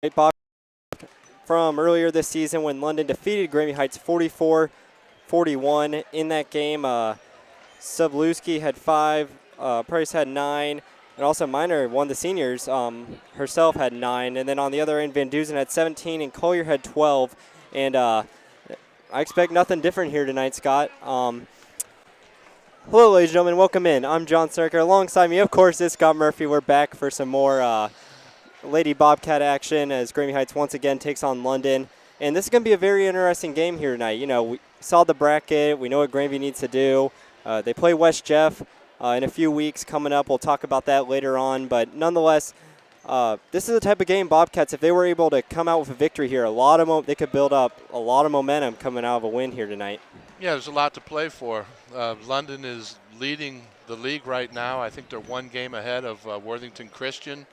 Bob from earlier this season when London defeated Grandview Heights 44-41 in that game. Subluski had 5, Price had 9, and also Miner, one of the seniors, herself had 9. And then on the other end, Van Duzen had 17, and Collier had 12. And I expect nothing different here tonight, Scott. Hello, ladies and gentlemen. Welcome in. I'm John Sarker. Alongside me, of course, is Scott Murphy. We're back for some more Lady Bobcat action as Grandview Heights once again takes on London. And this is going to be a very interesting game here tonight. You know, we saw the bracket. We know what Grandview needs to do. They play West Jeff in a few weeks coming up. We'll talk about that later on. But nonetheless, this is the type of game Bobcats, if they were able to come out with a victory here, they could build up a lot of momentum coming out of a win here tonight. Yeah, there's a lot to play for. London is leading the league right now. I think they're one game ahead of Worthington Christian.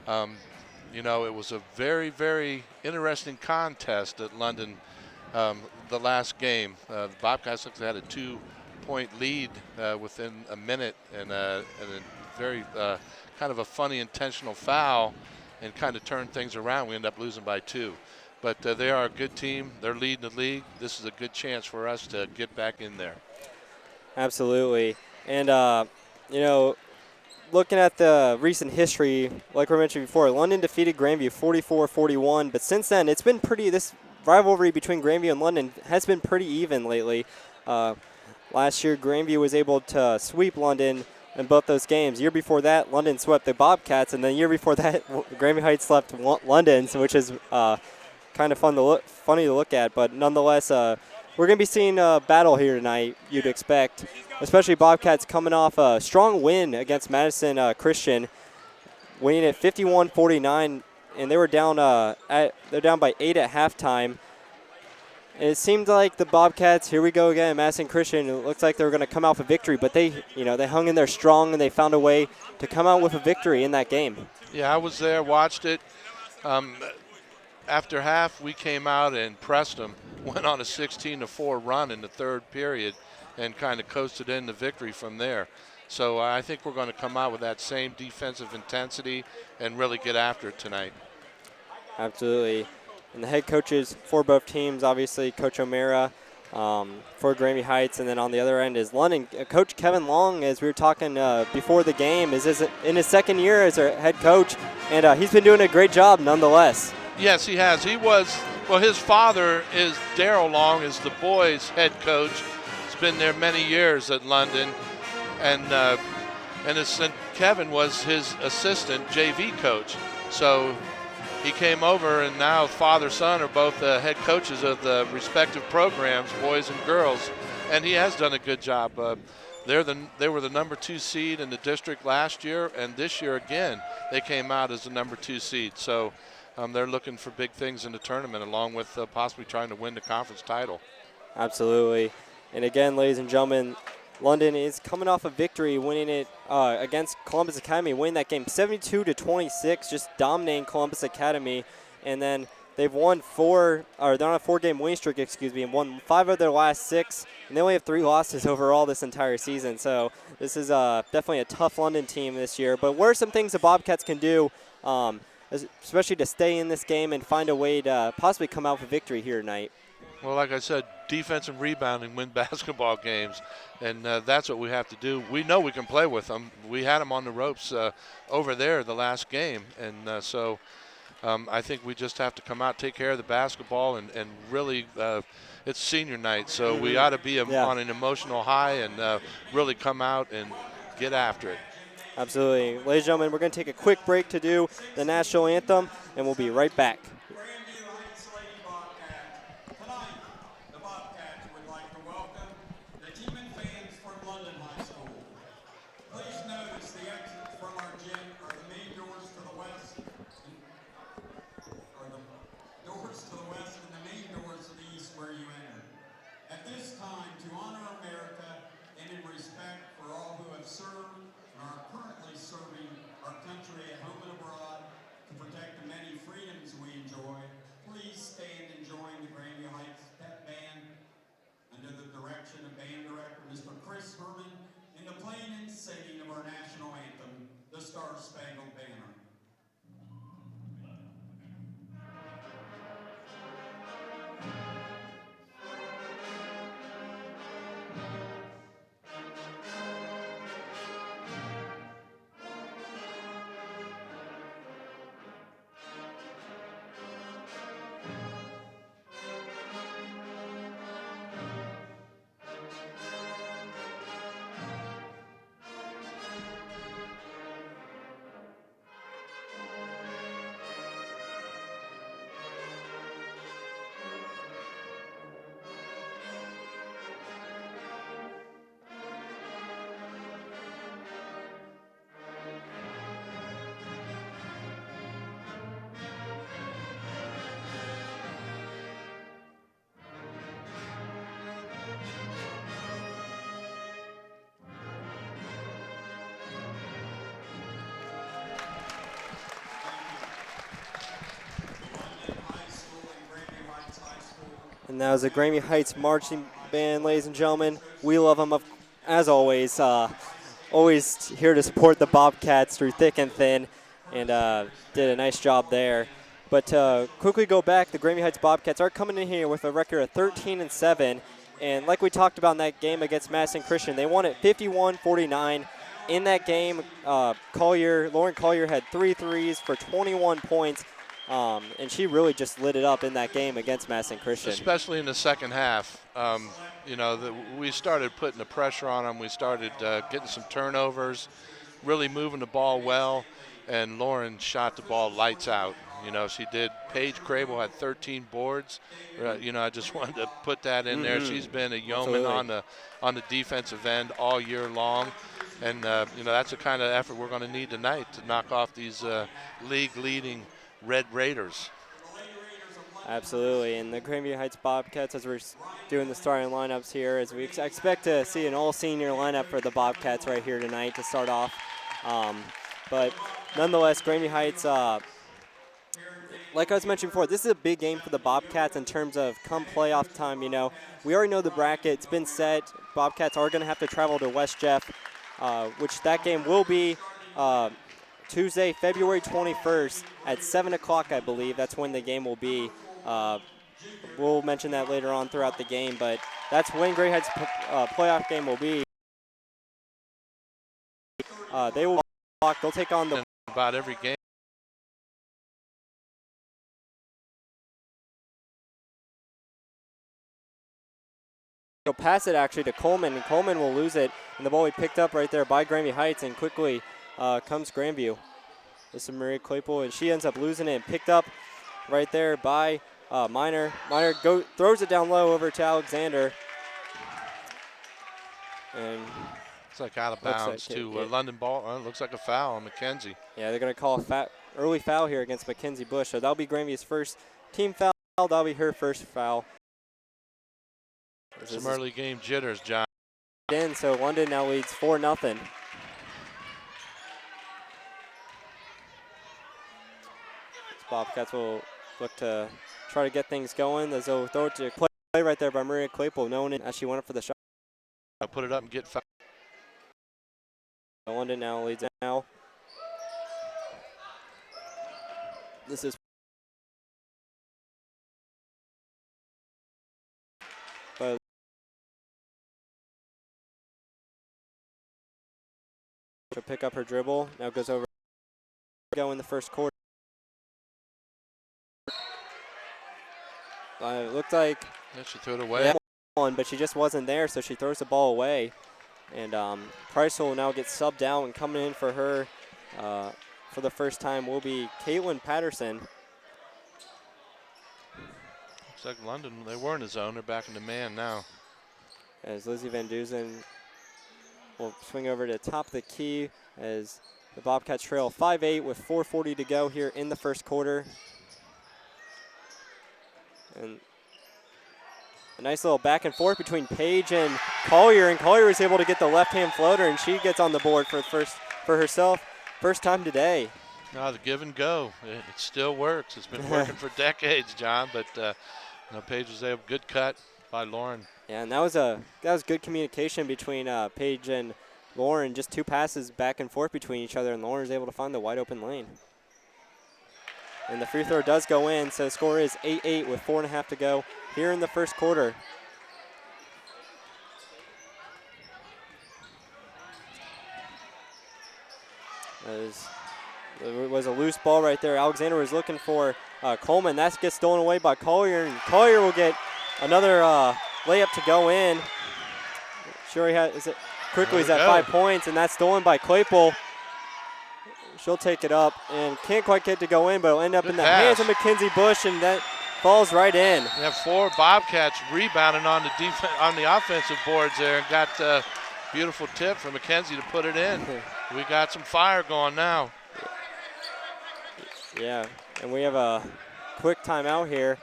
You know, it was a very, very interesting contest at London the last game. The Bobcats had a 2-point lead within a minute, and a very kind of a funny intentional foul and kind of turned things around. We ended up losing by 2. But they are a good team. They're leading the league. This is a good chance for us to get back in there. Absolutely. And, you know, looking at the recent history, like we mentioned before, London defeated Grandview 44-41. But since then, it's been this rivalry between Grandview and London has been pretty even lately. Last year, Grandview was able to sweep London in both those games. Year before that, London swept the Bobcats. And then the year before that, Grandview Heights swept London, which is kind of funny to look at, but nonetheless, we're going to be seeing a battle here tonight, you'd expect, especially Bobcats coming off a strong win against Madison Christian, winning at 51-49, and they were down they're down by 8 at halftime. And it seemed like the Bobcats, here we go again, Madison Christian, it looks like they were going to come out with a victory, but they hung in there strong and they found a way to come out with a victory in that game. Yeah, I was there, watched it. After half, we came out and pressed them, went on a 16-4 run in the third period, and kind of coasted in the victory from there. So I think we're going to come out with that same defensive intensity and really get after it tonight. Absolutely. And the head coaches for both teams, obviously, Coach O'Mara for Grandview Heights, and then on the other end is London. Coach Kevin Long, as we were talking before the game, is in his second year as our head coach, and he's been doing a great job nonetheless. Yes, he has. His father is Daryl Long, is the boys' head coach. He's been there many years at London, and Kevin was his assistant JV coach. So he came over, and now father son are both the head coaches of the respective programs, boys and girls, and he has done a good job. They were the number 2 seed in the district last year, and this year again they came out as the number 2 seed. So they're looking for big things in the tournament, along with possibly trying to win the conference title. Absolutely. And again, ladies and gentlemen, London is coming off a victory, winning it against Columbus Academy, winning that game 72-26, just dominating Columbus Academy. And then they've won they're on a 4-game winning streak, and won 5 of their last 6. And they only have 3 losses overall this entire season. So this is definitely a tough London team this year. But what are some things the Bobcats can do, especially to stay in this game and find a way to possibly come out with a victory here tonight? Well, like I said, defense and rebounding win basketball games, and that's what we have to do. We know we can play with them. We had them on the ropes over there the last game, and so I think we just have to come out, take care of the basketball, and really it's senior night, so we ought to be on an emotional high and really come out and get after it. Absolutely. Ladies and gentlemen, we're going to take a quick break to do the national anthem, and we'll be right back. Grandview Heights Lady Bobcat. Tonight, the Bobcats would like to welcome the team and fans from London High School. Please notice the exits from our gym are the main doors to the west, and the main doors to the east where you enter. At this time, to honor America and in respect for all who have served and are currently serving our country at home and abroad to protect the many freedoms we enjoy, please stand and join the Grandview Heights Pep Band under the direction of Band Director Mr. Chris Herman in the playing and singing of our national anthem, the Star Spangled Banner. And that was the Grandview Heights Marching Band, ladies and gentlemen. We love them, as always. Always here to support the Bobcats through thick and thin, and did a nice job there. But quickly go back, the Grandview Heights Bobcats are coming in here with a record of 13-7. And like we talked about in that game against Madison Christian, they won it 51-49. In that game, Lauren Collier had 3 threes for 21 points. And she really just lit it up in that game against Madison Christian. Especially in the second half. We started putting the pressure on them. We started getting some turnovers, really moving the ball well, and Lauren shot the ball lights out. She did. Paige Crable had 13 boards. I just wanted to put that in there. She's been a yeoman on the defensive end all year long. And, that's the kind of effort we're going to need tonight to knock off these league-leading Red Raiders. Absolutely, and the Grandview Heights Bobcats, as we're doing the starting lineups here, as we expect to see an all-senior lineup for the Bobcats right here tonight to start off. But nonetheless, Grandview Heights, like I was mentioning before, this is a big game for the Bobcats in terms of come playoff time. We already know the bracket. It's been set. Bobcats are going to have to travel to West Jeff, which that game will be Tuesday, February 21st at 7 o'clock, I believe. That's when the game will be. We'll mention that later on throughout the game, but that's when Grandview Heights playoff game will be. They'll take on the about every game. He'll pass it actually to Coleman, and Coleman will lose it, and the ball will be picked up right there by Grandview Heights, and quickly comes Grandview. This is Maria Claypool, and she ends up losing it and picked up right there by Minor. Minor throws it down low over to Alexander. And it's like out of bounds to London ball. Looks like a foul on McKenzie. Yeah, they're going to call a early foul here against Mackenzie Bush. So that'll be Grandview's first team foul. That'll be her first foul. Some early game jitters, John. So London now leads 4-0. Bobcats will look to try to get things going. As they'll throw it to play right there by Maria Claypool, knowing it as she went up for the shot. I'll put it up and get fouled. London now leads now. This is she'll pick up her dribble. Now goes over. Go in the first quarter. It looked like she threw it away. But she just wasn't there, so she throws the ball away. And Price will now get subbed out, and coming in for her for the first time will be Caitlin Patterson. Looks like London, they were in the zone. They're back in the man now. As Lizzie Van Duzen will swing over to the top of the key as the Bobcats trail 5-8 with 4:40 to go here in the first quarter. And a nice little back and forth between Paige and Collier was able to get the left-hand floater, and she gets on the board for herself. First time today. No, the give and go. It still works. It's been working for decades, John, but Paige was able, good cut by Lauren. Yeah, and that was good communication between Paige and Lauren. Just 2 passes back and forth between each other, and Lauren was able to find the wide open lane. And the free throw does go in, so the score is 8-8 with 4.5 to go here in the first quarter. It was a loose ball right there. Alexander was looking for Coleman. That gets stolen away by Collier, and Collier will get another layup to go in. Sure, is at 5 points, and that's stolen by Claypool. She'll take it up and can't quite get to go in, but it'll end up in the hands of Mackenzie Bush, and that falls right in. We have 4 Bobcats rebounding on the offensive boards there, and got a beautiful tip from Mackenzie to put it in. We got some fire going now. Yeah, and we have a quick timeout here.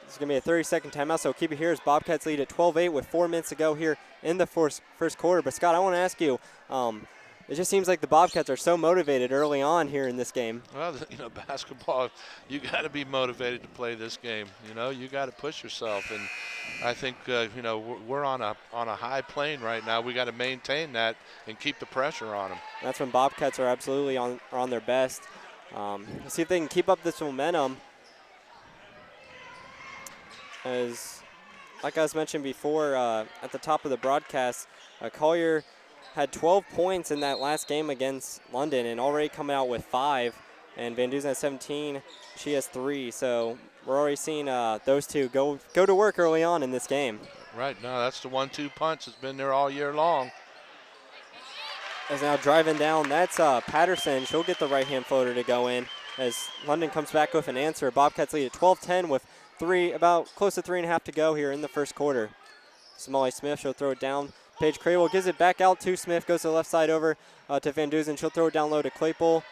It's going to be a 30-second timeout, so keep it here as Bobcats lead at 12-8 with 4 minutes to go here in the first quarter. But, Scott, I want to ask you, It just seems like the Bobcats are so motivated early on here in this game. Well, basketball, you got to be motivated to play this game. You got to push yourself, and I think we're on a high plane right now. We got to maintain that and keep the pressure on them. That's when Bobcats are absolutely on their best. Let's see if they can keep up this momentum. As, like I was mentioned before, at the top of the broadcast, Collier had 12 points in that last game against London and already coming out with 5. And Van Dusen has 17. She has 3. So we're already seeing those two go to work early on in this game. Right. No, that's the 1-2 punch that's been there all year long. As now driving down, that's Patterson. She'll get the right-hand floater to go in as London comes back with an answer. Bobcats lead at 12-10 with about close to 3.5 to go here in the first quarter. Smalley Smith, she'll throw it down. Paige Crable gives it back out to Smith, goes to the left side over to Van Dusen. She'll throw it down low to Claypool.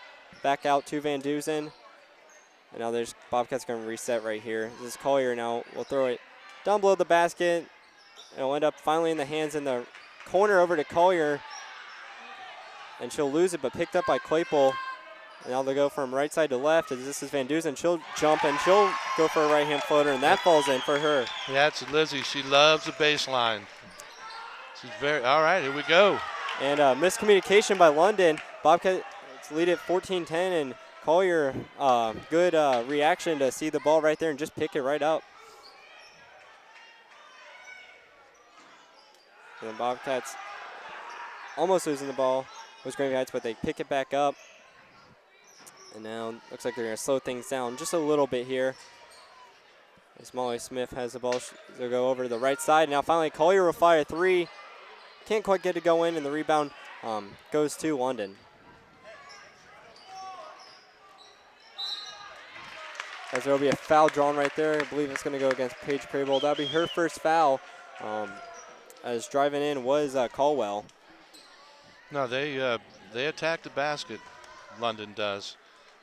Back out to Van Dusen. And now there's Bobcats going to reset right here. This is Collier now. We'll throw it down below the basket. It'll end up finally in the hands in the corner over to Collier. And she'll lose it, but picked up by Claypool. And now they'll go from right side to left. As this is Van Dusen. She'll jump and she'll go for a right-hand floater, and that falls in for her. Yeah, it's Lizzie. She loves the baseline. She's all right, here we go. And miscommunication by London. Bobcats lead at 14-10, and Collier, good reaction to see the ball right there and just pick it right up. And the Bobcats almost losing the ball was Grandview Heights, but they pick it back up. And now looks like they're going to slow things down just a little bit here. As Molly Smith has the ball. They'll go over to the right side. Now finally Collier will fire a 3. Can't quite get it to go in, and the rebound goes to London. As there will be a foul drawn right there. I believe it's going to go against Paige Crable. That'll be her first foul. As driving in was Caldwell. No, they attack the basket, London does.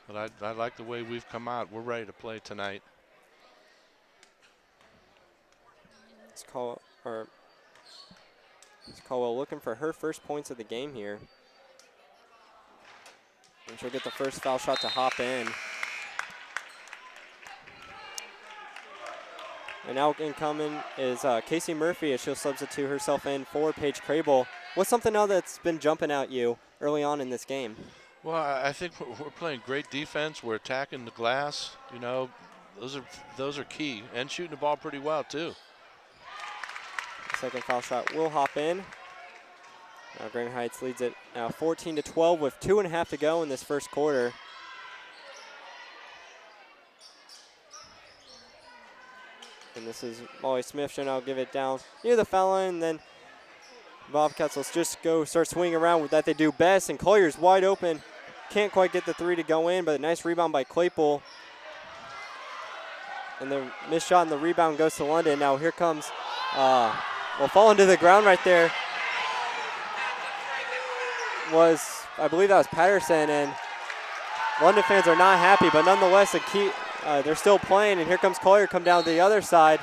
But I like the way we've come out. We're ready to play tonight. It's Caldwell looking for her first points of the game here. And she'll get the first foul shot to hop in. And now incoming is Casey Murphy as she'll substitute herself in for Paige Crable. What's something now that's been jumping at you early on in this game? Well, I think we're playing great defense. We're attacking the glass. Those are key, and shooting the ball pretty well too. The second foul shot will hop in. Now Grandview Heights leads it now 14-12 with 2.5 to go in this first quarter. And this is Molly Smith. She'll now give it down near the foul line, and then Bobcats will just start swinging around with that they do best. And Collier's wide open. Can't quite get the 3 to go in, but a nice rebound by Claypool. And the missed shot and the rebound goes to London. Now here comes, will fall into the ground right there. I believe that was Patterson, and London fans are not happy, but nonetheless, they're still playing, and here comes Collier come down to the other side.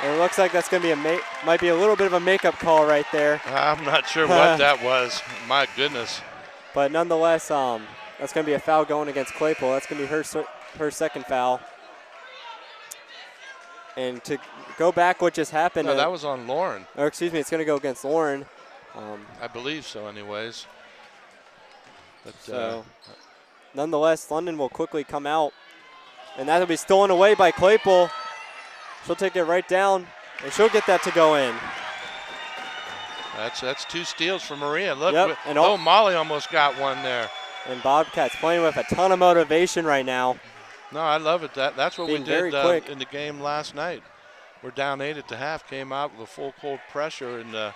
And it looks like that's going to be might be a little bit of a makeup call right there. I'm not sure what that was. My goodness. But nonetheless, that's going to be a foul going against Claypool. That's going to be her second foul. And to go back what just happened. No, that was on Lauren. Or excuse me, it's going to go against Lauren. I believe so anyways. But, nonetheless, London will quickly come out. And that will be stolen away by Claypool. She'll take it right down, and she'll get that to go in. That's 2 steals for Maria. Look, yep. Molly almost got one there. And Bobcats playing with a ton of motivation right now. No, I love it. That's what we did in the game last night. We're down 8 at the half, came out with a full court pressure in the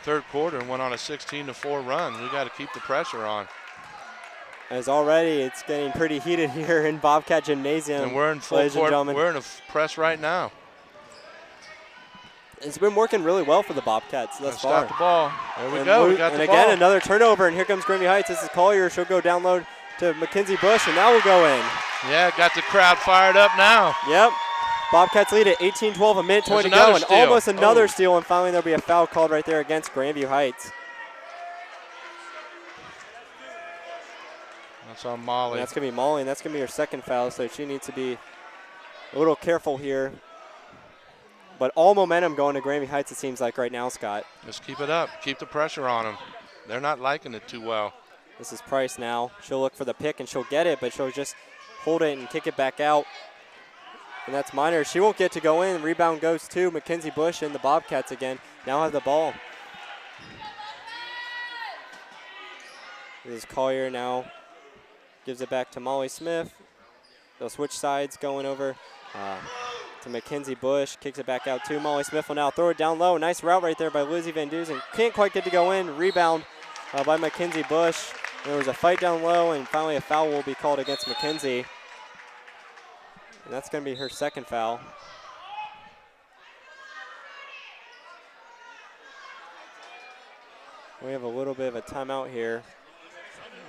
third quarter and went on a 16-4 run. We got to keep the pressure on. As already it's getting pretty heated here in Bobcat Gymnasium. And we're in full court. We're in a press right now. It's been working really well for the Bobcats thus far. Got the ball. There we go. We got the ball. And again, another turnover, and here comes Grandview Heights. This is Collier. She'll go down low to Mackenzie Bush, and that will go in. Yeah, got the crowd fired up now. Yep. Bobcats lead at 18-12, a minute 20 to go, and almost another steal, and finally there'll be a foul called right there against Grandview Heights. That's on Molly. And that's going to be Molly, and that's going to be her second foul, so she needs to be a little careful here. But all momentum going to Grandview Heights, it seems like right now, Scott. Just keep it up. Keep the pressure on them. They're not liking it too well. This is Price now. She'll look for the pick, and she'll get it, but she'll just hold it and kick it back out. And that's Miner. She won't get to go in. Rebound goes to Mackenzie Bush and the Bobcats again. Now have the ball. This is Collier now. Gives it back to Molly Smith. They'll switch sides going over to Mackenzie Bush. Kicks it back out to Molly Smith. Will now throw it down low. Nice route right there by Lizzie Van Dusen. Can't quite get to go in. Rebound by Mackenzie Bush. There was a fight down low, and finally a foul will be called against Mackenzie. And that's going to be her second foul. We have a little bit of a timeout here.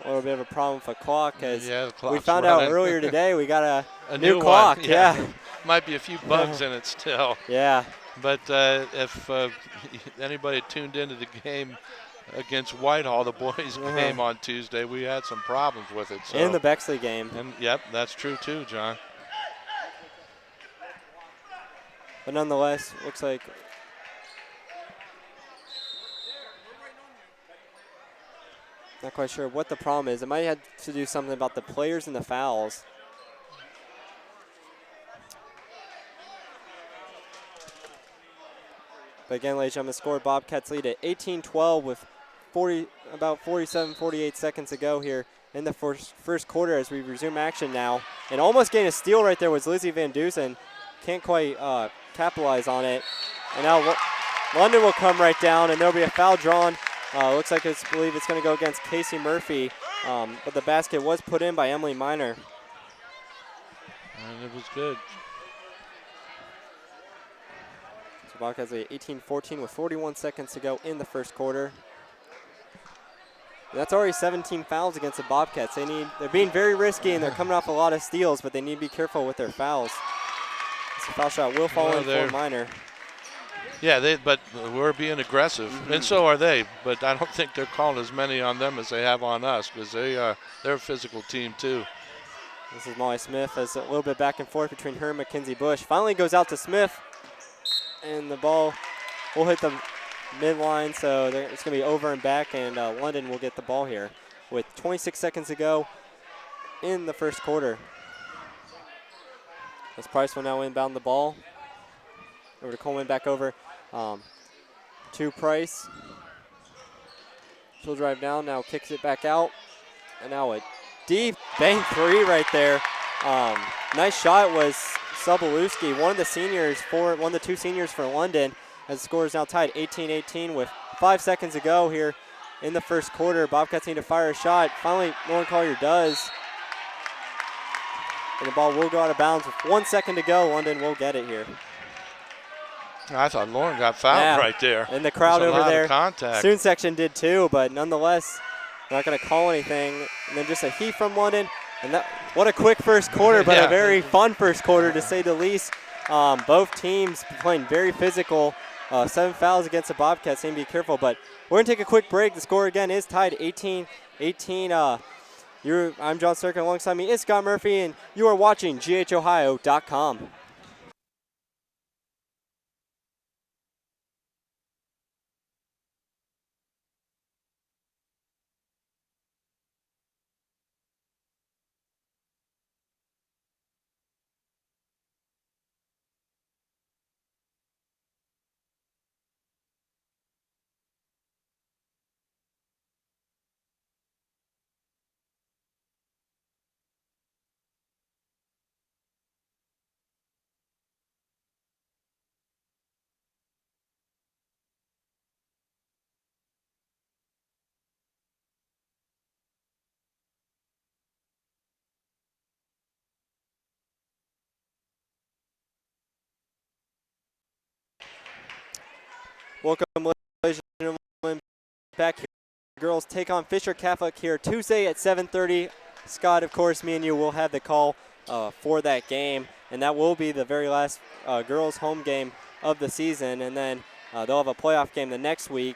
A little bit of a problem with the clock, because we found out earlier today we got a new clock. Yeah. Might be a few bugs in it still. Yeah. But if anybody tuned into the game against Whitehall, the boys' game on Tuesday, we had some problems with it. So. In the Bexley game. And yep, that's true too, John. But nonetheless, looks like not quite sure what the problem is. It might have to do something about the players and the fouls. But again, ladies and gentlemen, score Bobcats lead at 18-12 with about 47, 48 seconds to go here in the first quarter as we resume action now. And almost getting a steal right there was Lizzie Van Dusen. Can't quite capitalize on it. And now London will come right down, and there'll be a foul drawn. Looks like I believe it's going to go against Casey Murphy, but the basket was put in by Emily Miner. And it was good. So Bobcats lead 18-14 with 41 seconds to go in the first quarter. That's already 17 fouls against the Bobcats. They're being very risky, and they're coming off a lot of steals, but they need to be careful with their fouls. This foul shot will fall in for Miner. Yeah, but we're being aggressive, and so are they. But I don't think they're calling as many on them as they have on us, because they're a physical team too. This is Molly Smith. As a little bit back and forth between her and Mackenzie Bush. Finally goes out to Smith, and the ball will hit the midline, so it's going to be over and back, and London will get the ball here with 26 seconds to go in the first quarter. As Price will now inbound the ball. Over to Coleman, back over to Price. She'll drive down, now kicks it back out. And now a deep bang three right there. Nice shot was Sobolewski, one of the two seniors for London, as the score is now tied 18-18 with 5 seconds to go here in the first quarter. Bobcats need to fire a shot. Finally, Lauren Collier does. And the ball will go out of bounds with 1 second to go. London will get it here. I thought Lauren got fouled right there. And the crowd over there. Contact. Student section did too, but nonetheless, they're not going to call anything. And then just a heat from London. And what a quick first quarter, but a very fun first quarter to say the least. Both teams playing very physical. 7 fouls against the Bobcats. Need to be careful, but we're going to take a quick break. The score again is tied 18-18. I'm John Cirkin. Alongside me is Scott Murphy, and you are watching GHOhio.com. Welcome, ladies and gentlemen, back here. Girls take on Fisher Catholic here Tuesday at 7:30. Scott, of course, me and you will have the call for that game, and that will be the very last girls' home game of the season. And then they'll have a playoff game the next week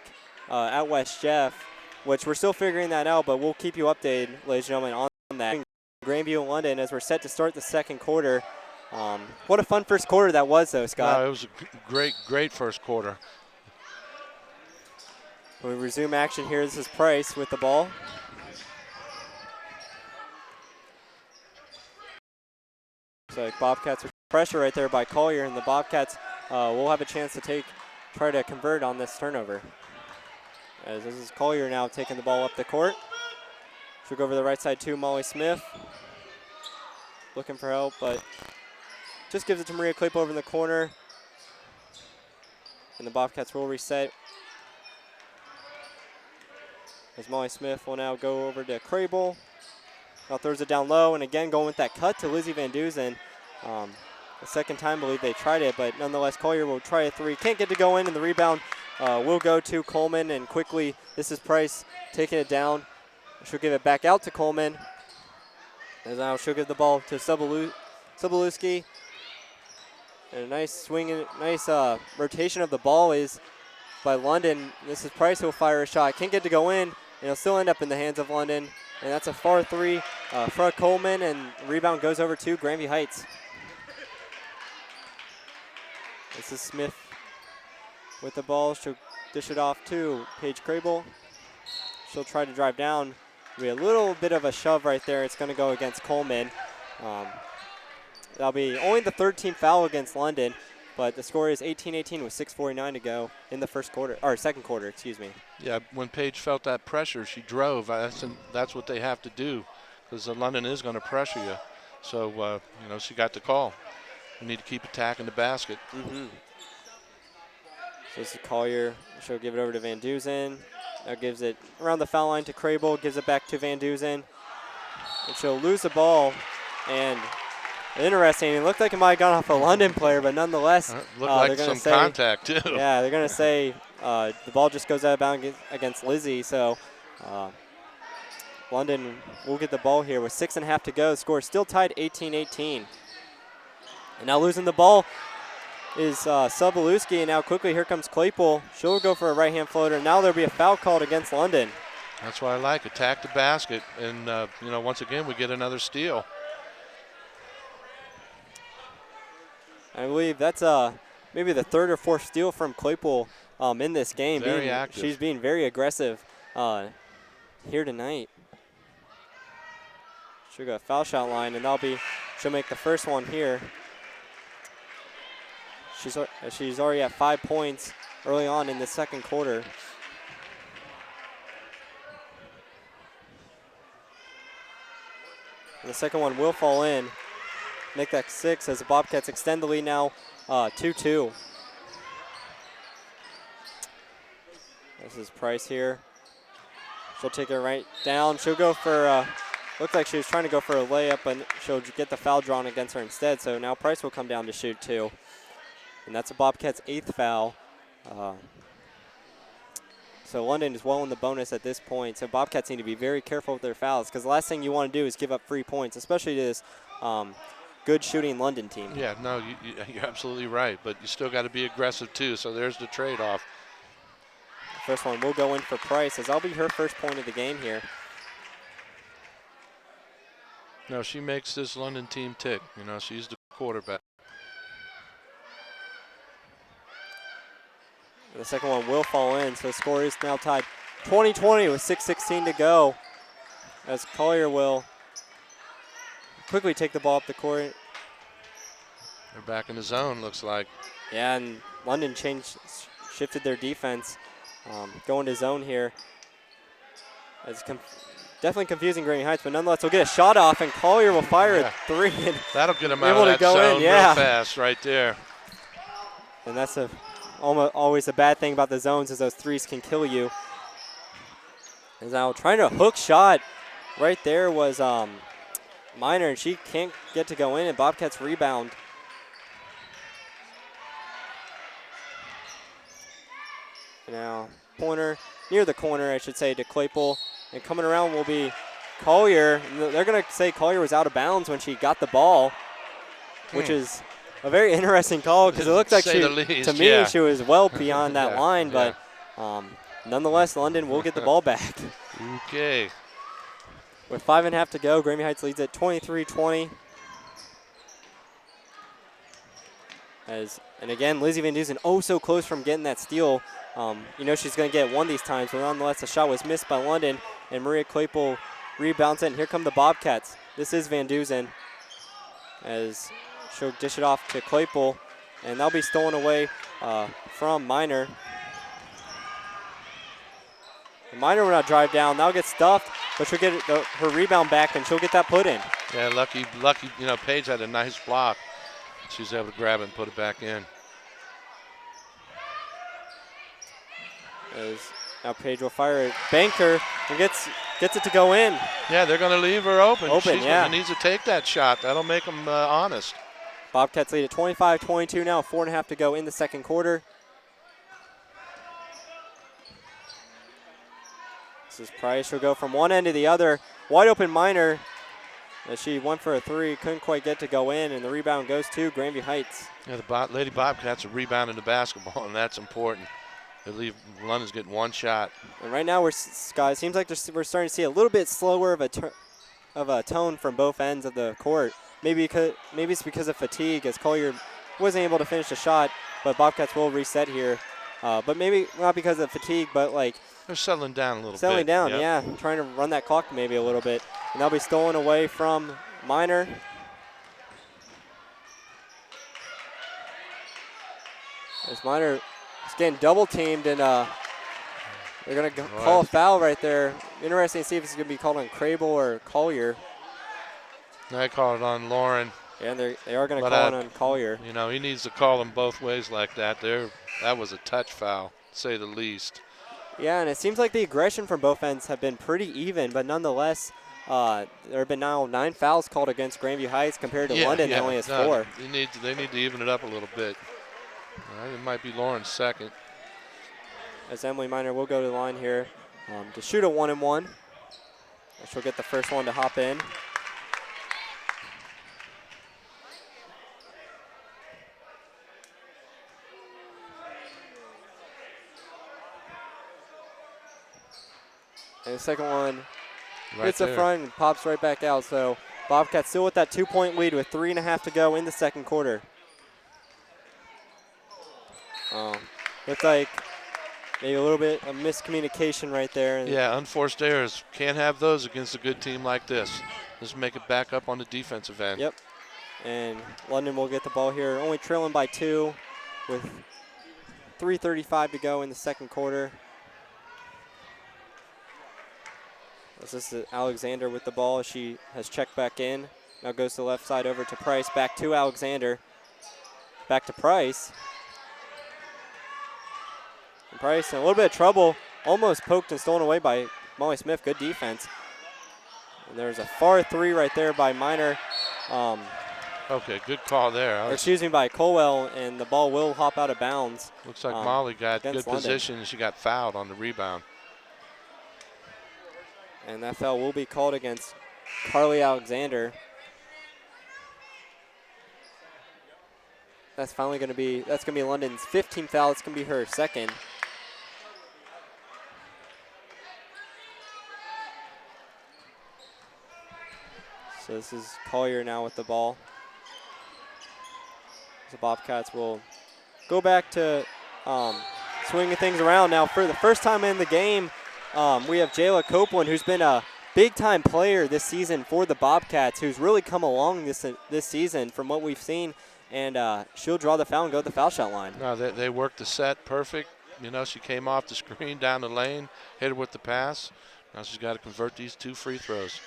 at West Jeff, which we're still figuring that out, but we'll keep you updated, ladies and gentlemen, on that. Grandview and London as we're set to start the second quarter. What a fun first quarter that was, though, Scott. No, it was a great first quarter. When we resume action here, this is Price with the ball. So Bobcats with pressure right there by Collier, and the Bobcats will have a chance to try to convert on this turnover. As this is Collier now taking the ball up the court. She'll go over the right side to Molly Smith. Looking for help, but just gives it to Maria Claypool over in the corner. And the Bobcats will reset. As Molly Smith will now go over to Crable. Now throws it down low, and again going with that cut to Lizzie Van Duzen. The second time, I believe they tried it, but nonetheless, Collier will try a three. Can't get to go in, and the rebound will go to Coleman, and quickly, this is Price taking it down. She'll give it back out to Coleman. And now she'll give the ball to Sobolewski. And a nice swing, nice rotation of the ball is by London. This is Price who'll fire a shot. Can't get to go in, and it'll still end up in the hands of London. And that's a far three for Coleman, and rebound goes over to Grandview Heights. This is Smith with the ball. She'll dish it off to Paige Crable. She'll try to drive down. Be a little bit of a shove right there. It's going to go against Coleman. That'll be only the third team foul against London, but the score is 18-18 with 6:49 to go in the second quarter, excuse me. Yeah, when Paige felt that pressure, she drove. That's what they have to do, because London is going to pressure you. So, she got the call. You need to keep attacking the basket. Mm-hmm. So this is Collier. She'll give it over to Van Duzen. Now gives it around the foul line to Crable, gives it back to Van Duzen. And she'll lose the ball. And interesting, it looked like it might have gone off a London player, but nonetheless, looked like some contact too. Yeah, they're going to say the ball just goes out of bounds against Lizzie. So London will get the ball here with 6.5 to go. The score is still tied 18-18. And now losing the ball is Sobolewski, and now quickly here comes Claypool. She'll go for a right-hand floater. Now there'll be a foul called against London. That's what I like. Attack the basket, and once again we get another steal. I believe that's maybe the third or fourth steal from Claypool in this game. Very active. She's being very aggressive here tonight. She'll go foul shot line, and she'll make the first one here. She's already at 5 points early on in the second quarter. And the second one will fall in. Make that 6 as the Bobcats extend the lead now 2-2. This is Price here. She'll take it right down. She'll go for, looked like she was trying to go for a layup, but she'll get the foul drawn against her instead. So now Price will come down to shoot 2. And that's a Bobcats' 8th foul. So London is well in the bonus at this point. So Bobcats need to be very careful with their fouls, because the last thing you want to do is give up free points, especially to this good shooting London team. Yeah, no, you're absolutely right. But you still got to be aggressive too. So there's the trade-off. First one will go in for Price, as that'll be her first point of the game here. No, she makes this London team tick. She's the quarterback. The second one will fall in, so the score is now tied 20-20 with 6:16 to go, as Collier will quickly take the ball up the court. They're back in the zone, looks like. Yeah, and London shifted their defense, going to zone here. It's definitely confusing Grandview Heights, but nonetheless, we'll get a shot off, and Collier will fire a 3. That'll get him out of that zone real fast right there. And that's always a bad thing about the zones, is those 3s can kill you. And now trying to hook shot right there was Miner, and she can't get to go in, and Bobcats rebound. Now corner, near the corner I should say, to Claypool, and coming around will be Collier. They're going to say Collier was out of bounds when she got the ball, which is a very interesting call, because it looked like she was well beyond that line, but nonetheless, London will get the ball back. Okay. With 5.5 to go, Grandview Heights leads at 23-20. And again, Lizzie Van Dusen so close from getting that steal. You know she's going to get one these times, but nonetheless, the shot was missed by London, and Maria Claypool rebounds it, and here come the Bobcats. This is Van Dusen as she'll dish it off to Claypool, and that'll be stolen away from Minor. Minor will not drive down. That'll get stuffed, but she'll get her rebound back, and she'll get that put in. Yeah, lucky, you know, Paige had a nice block. She was able to grab it and put it back in. Now Paige will fire it. Banker and gets it to go in. Yeah, they're going to leave her open. She's needs to take that shot. That'll make them honest. Bobcats lead at 25-22 now, 4.5 to go in the second quarter. This is Price. She'll go from one end to the other. Wide open Minor. As she went for a three, couldn't quite get to go in, and the rebound goes to Grandview Heights. Yeah, the Lady Bobcats are rebounding the basketball, and that's important. They leave London's getting one shot. And right now, Scott, it seems like we're starting to see a little bit slower of a tone from both ends of the court. Maybe it's because of fatigue, as Collier wasn't able to finish the shot, but Bobcats will reset here. But maybe not because of fatigue, but like they're settling down a little bit. Settling down, yeah. Trying to run that clock maybe a little bit. And that'll be stolen away from Minor. As Minor is getting double teamed, and they're going to call a foul right there. Interesting to see if it's going to be called on Crable or Collier. They call it on Lauren. Yeah, and they are going to call it on Collier. You know, he needs to call them both ways like that. That was a touch foul, to say the least. Yeah, and it seems like the aggression from both ends have been pretty even, but nonetheless, there have been now 9 fouls called against Grandview Heights compared to London that only has 4. They need to even it up a little bit. It might be Lauren's second. As Emily Minor will go to the line here to shoot a 1-and-1. She'll get the first one to hop in. And the second one hits the front and pops right back out. So Bobcats still with that 2-point lead with 3.5 to go in the second quarter. Looks like maybe a little bit of miscommunication right there. Yeah, unforced errors. Can't have those against a good team like this. Let's make it back up on the defensive end. Yep. And London will get the ball here, only trailing by 2 with 3:35 to go in the second quarter. This is Alexander with the ball. She has checked back in. Now goes to the left side over to Price. Back to Alexander. Back to Price. And Price in a little bit of trouble. Almost poked and stolen away by Molly Smith. Good defense. And there's a far 3 right there by Minor. Okay, good call there. By Colwell, and the ball will hop out of bounds. Looks like Molly got good London. position, and she got fouled on the rebound. And that foul will be called against Carly Alexander. That's going to be London's 15th foul. It's going to be her second. So this is Collier now with the ball. The Bobcats will go back to swinging things around now. For the first time in the game, we have Jayla Copeland, who's been a big-time player this season for the Bobcats, who's really come along this season from what we've seen, and she'll draw the foul and go to the foul shot line. No, they worked the set perfect. You know, she came off the screen down the lane, hit her with the pass. Now she's got to convert these 2 free throws.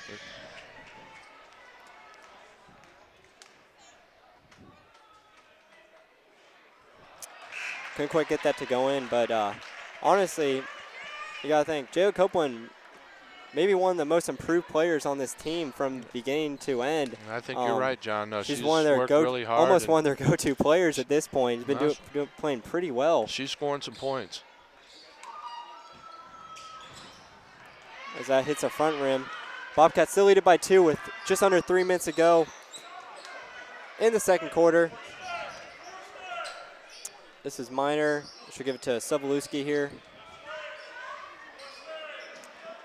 Couldn't quite get that to go in, but honestly, you got to think, Jayla Copeland, maybe one of the most improved players on this team from beginning to end. I think you're right, John. No, she's one of their worked really hard. Almost one of their go-to players at this point. She's been playing pretty well. She's scoring some points. As that hits a front rim. Bobcats still lead it by 2 with just under 3 minutes to go in the second quarter. This is Minor. She'll give it to Sobolewski here.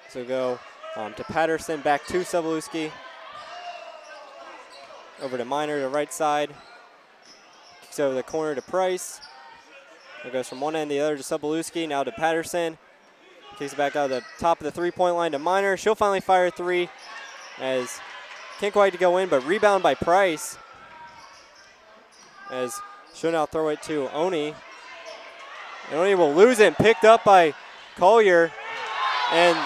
So go To Patterson, back to Sobolewski. Over to Miner to the right side. Kicks over the corner to Price. It goes from one end to the other to Sobolewski, now to Patterson. Kicks it back out of the top of the three-point line to Miner. She'll finally fire a three as can't quite go in, but rebound by Price. As she'll now throw it to Oni. And Oni will lose it, picked up by Collier. And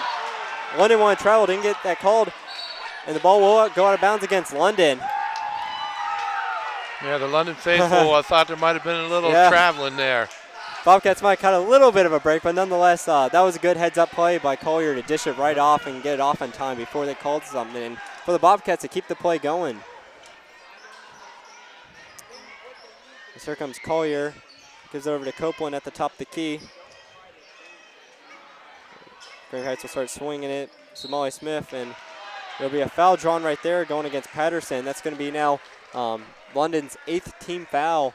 London wanted to travel, didn't get that called. And the ball will go out of bounds against London. Yeah, the London faithful, I thought there might have been a little traveling there. Bobcats might cut a little bit of a break, but nonetheless, that was a good heads-up play by Collier to dish it right off and get it off in time before they called something. And for the Bobcats to keep the play going. So here comes Collier. Gives it over to Copeland at the top of the key. Grandview Heights will start swinging it. To Molly Smith, and there'll be a foul drawn right there going against Patterson. That's going to be now London's 8th team foul.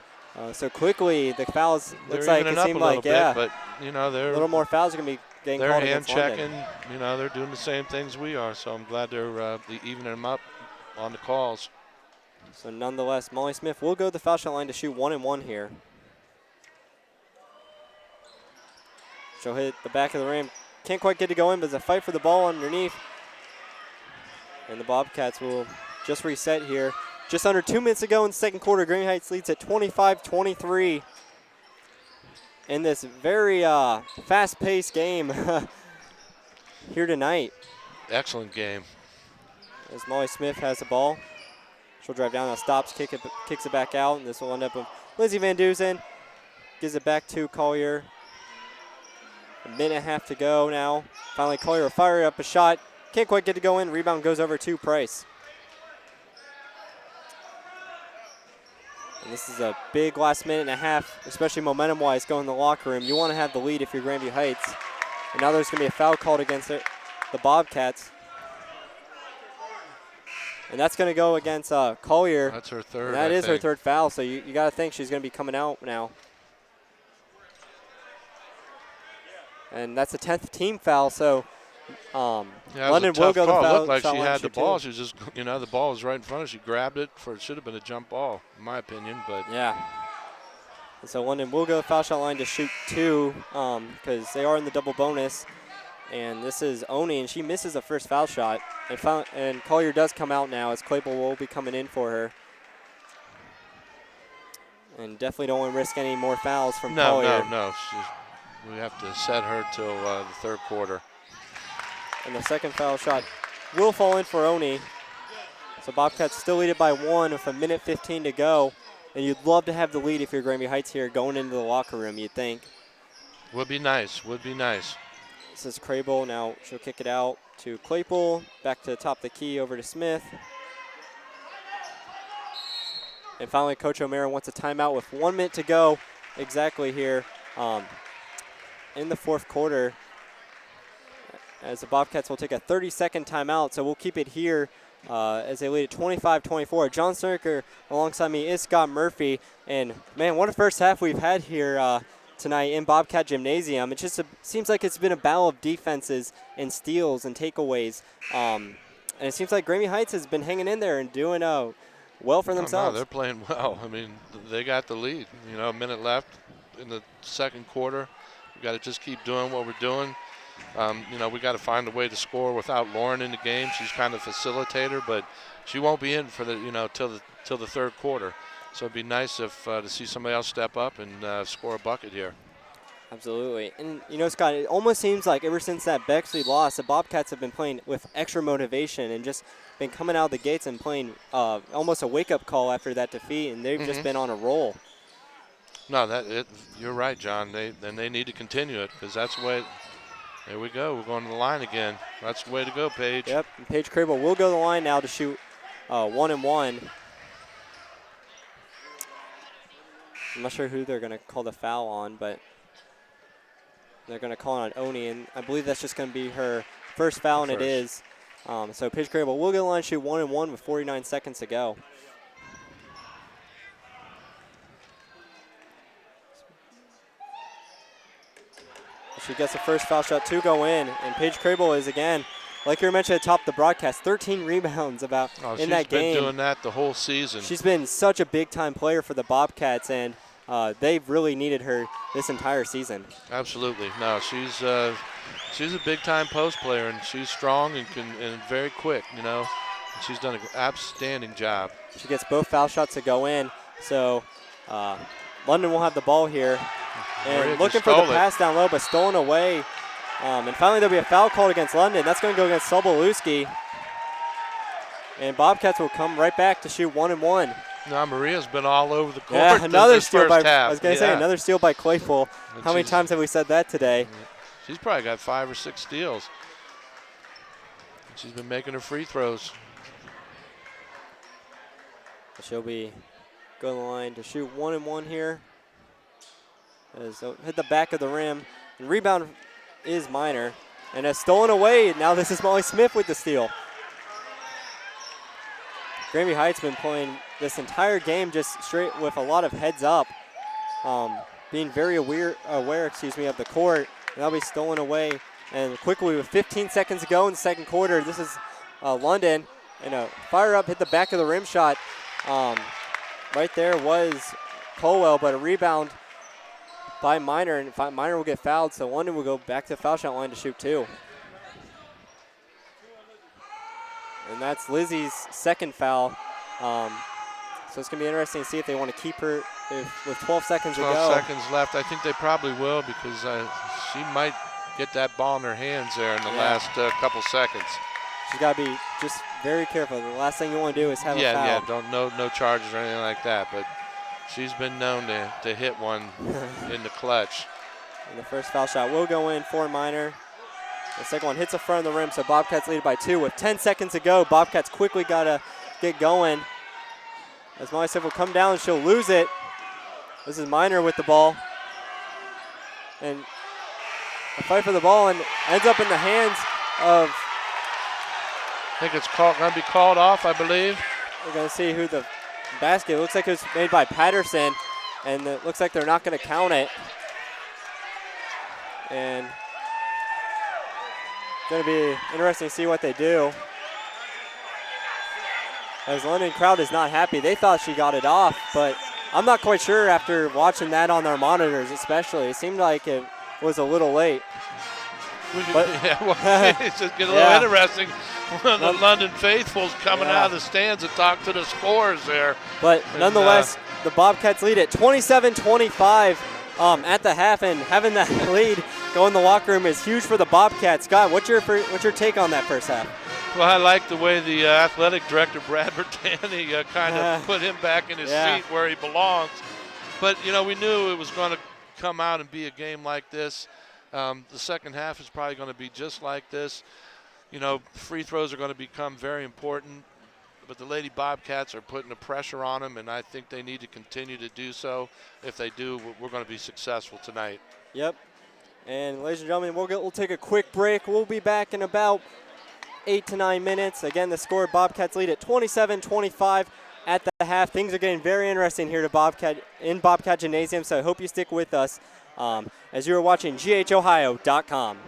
So quickly, the fouls looks like it seemed like but you know a little more fouls are going to be getting called against London. They're hand checking. You know, they're doing the same things we are. So I'm glad they're evening them up on the calls. So nonetheless, Molly Smith will go to the foul shot line to shoot 1-1 here. She'll hit the back of the rim. Can't quite get it going, but there's a fight for the ball underneath. And the Bobcats will just reset here. Just under 2 minutes to go in the second quarter. Grandview Heights leads at 25-23 in this very fast-paced game here tonight. Excellent game. As Molly Smith has the ball. She'll drive down, now stops, kicks it back out, and this will end up with Lizzie Van Dusen. Gives it back to Collier. A minute and a half to go now. Finally, Collier will fire up a shot. Can't quite get to go in. Rebound goes over to Price. And this is a big last minute and a half, especially momentum-wise, going in the locker room. You want to have the lead if you're Grandview Heights. And now there's going to be a foul called against the Bobcats. And that's going to go against Collier. That's her third. And that is her third foul, so you got to think she's going to be coming out now. And that's a 10th team foul, so London will go to the foul. It looked like she had the ball. She was just, you know, the ball was right in front of her. She grabbed it for it should have been a jump ball, in my opinion. But yeah. And so London will go to the foul shot line to shoot 2 because they are in the double bonus. And this is Oni, and she misses the first foul shot. And Collier does come out now as Claypool will be coming in for her. And definitely don't want to risk any more fouls from Collier. No. We have to set her till the third quarter. And the second foul shot will fall in for Oni. So Bobcats still lead it by 1 with a minute 15 to go. And you'd love to have the lead if you're Grandview Heights here going into the locker room, you'd think. Would be nice. This is Crable. Now she'll kick it out to Claypool. Back to the top of the key over to Smith. And finally, Coach O'Mara wants a timeout with 1 minute to go exactly here in the fourth quarter. As the Bobcats will take a 30-second timeout, so we'll keep it here as they lead at 25-24. John Snurker alongside me is Scott Murphy. And, man, what a first half we've had here tonight in Bobcat Gymnasium. It just seems like it's been a battle of defenses and steals and takeaways. And it seems like Grandview Heights has been hanging in there and doing well for themselves. No, they're playing well. I mean, they got the lead. You know, a minute left in the second quarter. We got to just keep doing what we're doing. You know, we got to find a way to score without Lauren in the game. She's kind of facilitator, but she won't be in for the till the third quarter. So it'd be nice if to see somebody else step up and score a bucket here. Absolutely. And, you know, Scott, it almost seems like ever since that Bexley loss, the Bobcats have been playing with extra motivation and just been coming out of the gates and playing almost a wake-up call after that defeat, and they've just been on a roll. No, you're right, John. They need to continue it because that's the way. There we go. We're going to the line again. That's the way to go, Paige. Yep. And Paige Crable will go to the line now to shoot 1-1. I'm not sure who they're going to call the foul on, but they're going to call it on Oni, and I believe that's just going to be her first foul, and it is. So Paige Crable will go to the line, shoot 1-1 with 49 seconds to go. She gets the first foul shot to go in, and Paige Crable is again like you mentioned at the top of the broadcast, 13 rebounds in that game. She's been doing that the whole season. She's been such a big-time player for the Bobcats, and they've really needed her this entire season. Absolutely. No, she's a big-time post player, and she's strong and very quick, you know. She's done an outstanding job. She gets both foul shots to go in, so London will have the ball here. And looking for the pass down low, but stolen away. And finally there'll be a foul called against London. That's going to go against Sobolewski. And Bobcats will come right back to shoot 1 and 1. Now Maria's been all over the court. Yeah, another steal by. Half. I was going to say another steal by Claypool. And how many times have we said that today? She's probably got 5 or 6 steals. She's been making her free throws. She'll be going to the line to shoot 1 and 1 here. Hit the back of the rim. And rebound is Minor. And has stolen away. Now this is Molly Smith with the steal. Grandview Heights been playing this entire game just straight with a lot of heads up. Being very aware of the court. And that'll be stolen away. And quickly with 15 seconds to go in the second quarter, this is London. And a fire up, hit the back of the rim shot. Right there was Colwell, but a rebound by Minor, and Minor will get fouled, so London will go back to the foul shot line to shoot 2. And that's Lizzie's second foul. So it's going to be interesting to see if they want to keep her with 12 seconds to go. 12 seconds left. I think they probably will because she might get that ball in her hands there in the last couple seconds. She's got to be just very careful. The last thing you want to do is have a foul. No charges or anything like that, but she's been known to hit one in the clutch. And the first foul shot will go in for Minor. The second one hits the front of the rim, so Bobcats lead by 2. With 10 seconds to go, Bobcats quickly got to get going. As Molly Smith will come down, she'll lose it. This is Minor with the ball. And a fight for the ball and ends up in the hands of... I think it's going to be called off, I believe. We're going to see who the basket. It looks like it was made by Patterson, and it looks like they're not going to count it. And it's going to be interesting to see what they do. As London crowd is not happy. They thought she got it off, but I'm not quite sure after watching that on their monitors especially. It seemed like it was a little late. It's just getting a little interesting. The London faithfuls coming out of the stands to talk to the scores there. But nonetheless, the Bobcats lead at 27-25 at the half, and having that lead go in the locker room is huge for the Bobcats. Scott, what's your take on that first half? Well, I like the way the athletic director, Brad Bertani, kind of put him back in his seat where he belongs. But, you know, we knew it was going to come out and be a game like this. The second half is probably going to be just like this. You know, free throws are going to become very important, but the Lady Bobcats are putting the pressure on them, and I think they need to continue to do so. If they do, we're going to be successful tonight. Yep. And ladies and gentlemen, we'll take a quick break. We'll be back in about 8 to 9 minutes. Again, the score, Bobcats lead at 27-25 at the half. Things are getting very interesting here in Bobcat Gymnasium, so I hope you stick with us as you are watching GHOhio.com.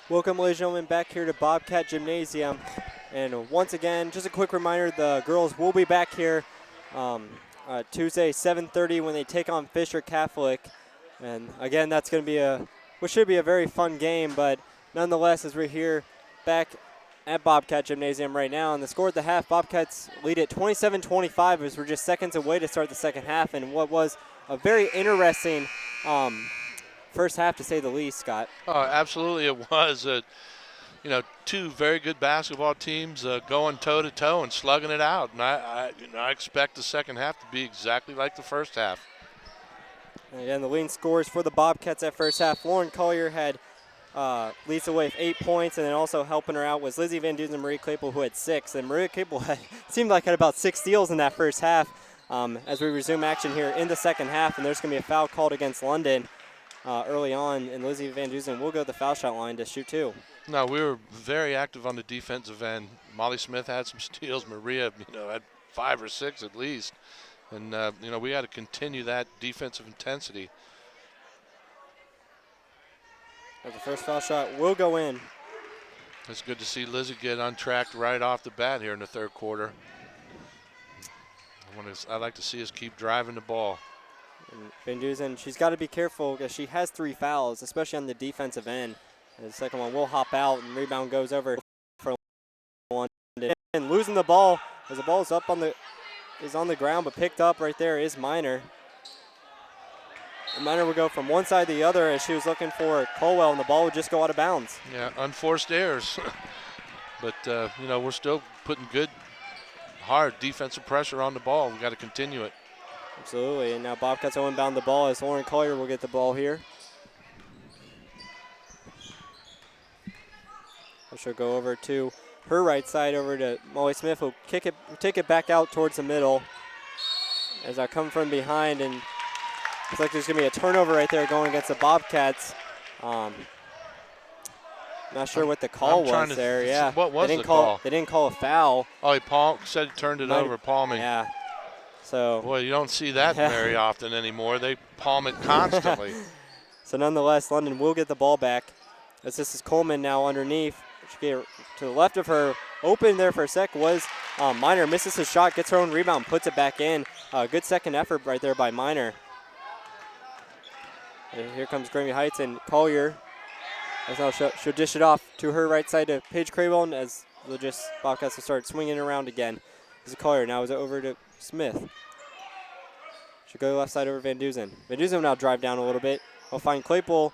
Welcome, ladies and gentlemen, back here to Bobcat Gymnasium. And once again, just a quick reminder, the girls will be back here Tuesday, 7:30 when they take on Fisher Catholic. And again, that's going to be which should be a very fun game, but nonetheless, as we're here back at Bobcat Gymnasium right now, and the score at the half, Bobcats lead at 27-25 as we're just seconds away to start the second half, and what was a very interesting first half, to say the least, Scott. Oh, absolutely it was. Two very good basketball teams going toe-to-toe and slugging it out. And I expect the second half to be exactly like the first half. And again, the leading scores for the Bobcats at first half. Lauren Collier had leads the way with 8 points, and then also helping her out was Lizzie Van Dusen and Marie Claypool, who had 6. And Marie Claypool seemed like had about 6 steals in that first half. As we resume action here in the second half, and there's going to be a foul called against London early on, and Lizzie Van Dusen will go to the foul shot line to shoot 2. No, we were very active on the defensive end. Molly Smith had some steals. Maria, had 5 or 6 at least. And, we got to continue that defensive intensity. As the first foul shot will go in. It's good to see Lizzie get untracked right off the bat here in the third quarter. I'd like to see us keep driving the ball. And Van Dusen, she's got to be careful because she has 3 fouls, especially on the defensive end. And the second one will hop out, and rebound goes over for London. And losing the ball as the ball is on the ground, but picked up right there is Miner. And Miner would go from one side to the other as she was looking for Colwell, and the ball would just go out of bounds. Yeah, unforced errors. But, we're still putting good, hard defensive pressure on the ball. We got to continue it. Absolutely, and now Bobcats will inbound the ball as Lauren Collier will get the ball here. She'll go over to her right side, over to Molly Smith, who'll take it back out towards the middle. As I come from behind, and looks like there's going to be a turnover right there going against the Bobcats. Not sure what the call was there. Yeah, what was the call? They didn't call a foul. Oh, he said he turned it over, palming. Yeah. So. Boy, you don't see that very often anymore. They palm it constantly. So nonetheless, London will get the ball back. As this is Coleman now underneath. She gave to the left of her. Open there for a sec was Miner. Misses his shot, gets her own rebound, puts it back in. Good second effort right there by Miner. And here comes Grandview Heights, and Collier. As now she'll dish it off to her right side to Paige Craybone as Bobcats will start swinging around again. This is Collier. Now is it over to Smith. She'll go left side over Van Dusen. Van Dusen will now drive down a little bit. We'll find Claypool.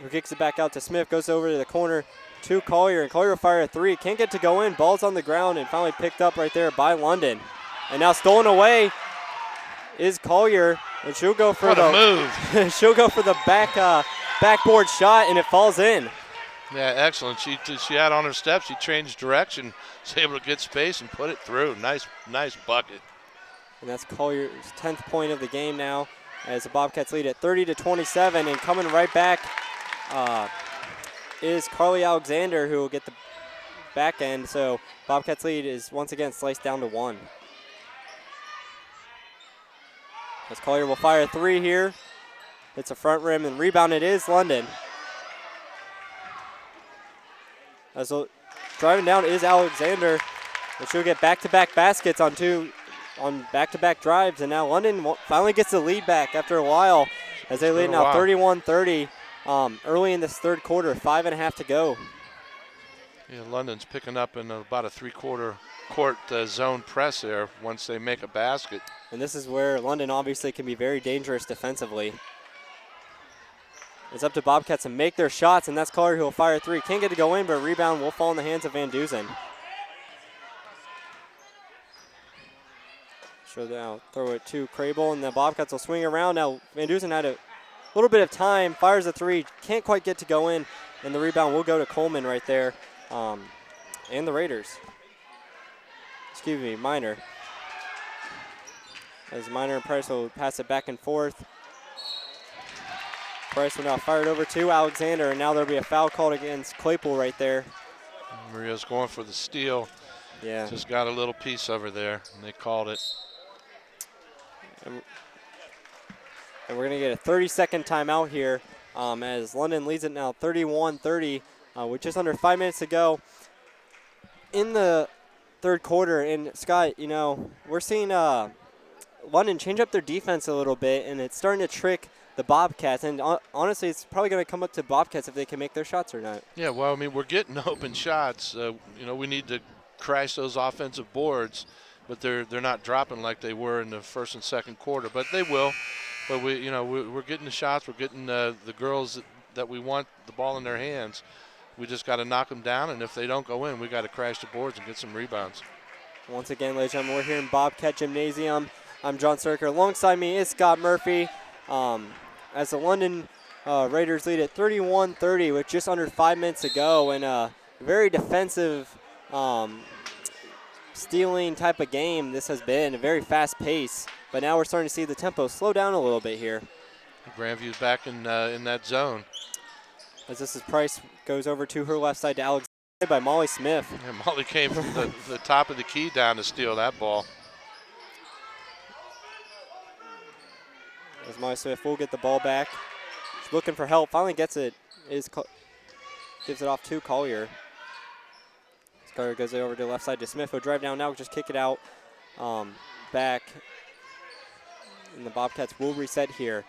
Who kicks it back out to Smith, goes over to the corner to Collier, and Collier will fire a 3. Can't get to go in. Ball's on the ground and finally picked up right there by London. And now stolen away is Collier, and she'll go for move. She'll go for the backboard shot, and it falls in. Yeah, excellent. She had on her steps. She changed direction, was able to get space and put it through. Nice bucket. And that's Collier's 10th point of the game now, as the Bobcats lead at 30-27, and coming right back is Carly Alexander, who will get the back end. So Bobcats lead is once again sliced down to 1. As Collier will fire a 3 here. It's a front rim, and rebound it is London. As driving down is Alexander, and she'll get back-to-back baskets on back-to-back drives, and now London finally gets the lead back after a while, as they lead now 31-30 early in this third quarter, 5.5 to go. Yeah, London's picking up in about a 3/4 court zone press there once they make a basket. And this is where London obviously can be very dangerous defensively. It's up to Bobcats to make their shots, and that's Collier who will fire a 3. Can't get to go in, but rebound will fall in the hands of Van Dusen. So now throw it to Crable, and the Bobcats will swing around. Now Van Dusen had a little bit of time, fires a 3, can't quite get to go in, and the rebound will go to Coleman right there, and the Raiders. Excuse me, Miner. As Miner and Price will pass it back and forth. Price will now fire it over to Alexander, and now there'll be a foul called against Claypool right there. Maria's going for the steal. Yeah. Just got a little piece over there, and they called it. And we're going to get a 30-second timeout here as London leads it now 31-30 with just under 5 minutes to go in the third quarter. And Scott, you know, we're seeing London change up their defense a little bit, and it's starting to trick the Bobcats. And honestly, it's probably going to come up to Bobcats if they can make their shots or not. Yeah, well, I mean, we're getting open shots. You know, we need to crash those offensive boards, but they're not dropping like they were in the first and second quarter. But they will. But we're getting the shots. We're getting the girls that we want the ball in their hands. We just got to knock them down, and if they don't go in, we got to crash the boards and get some rebounds. Once again, ladies and gentlemen, we're here in Bobcat Gymnasium. I'm John Serker. Alongside me is Scott Murphy. As the London Raiders lead at 31-30 with just under 5 minutes to go, and a very defensive stealing type of game this has been, a very fast pace. But now we're starting to see the tempo slow down a little bit here. Grandview's back in that zone. As this is Price goes over to her left side to Alexander by Molly Smith. Yeah, Molly came from the top of the key down to steal that ball. As Molly Smith will get the ball back. She's looking for help. Finally gets it. Gives it off to Collier. Collier goes over to the left side to Smith. Will drive down now. Just kick it out back. And the Bobcats will reset here.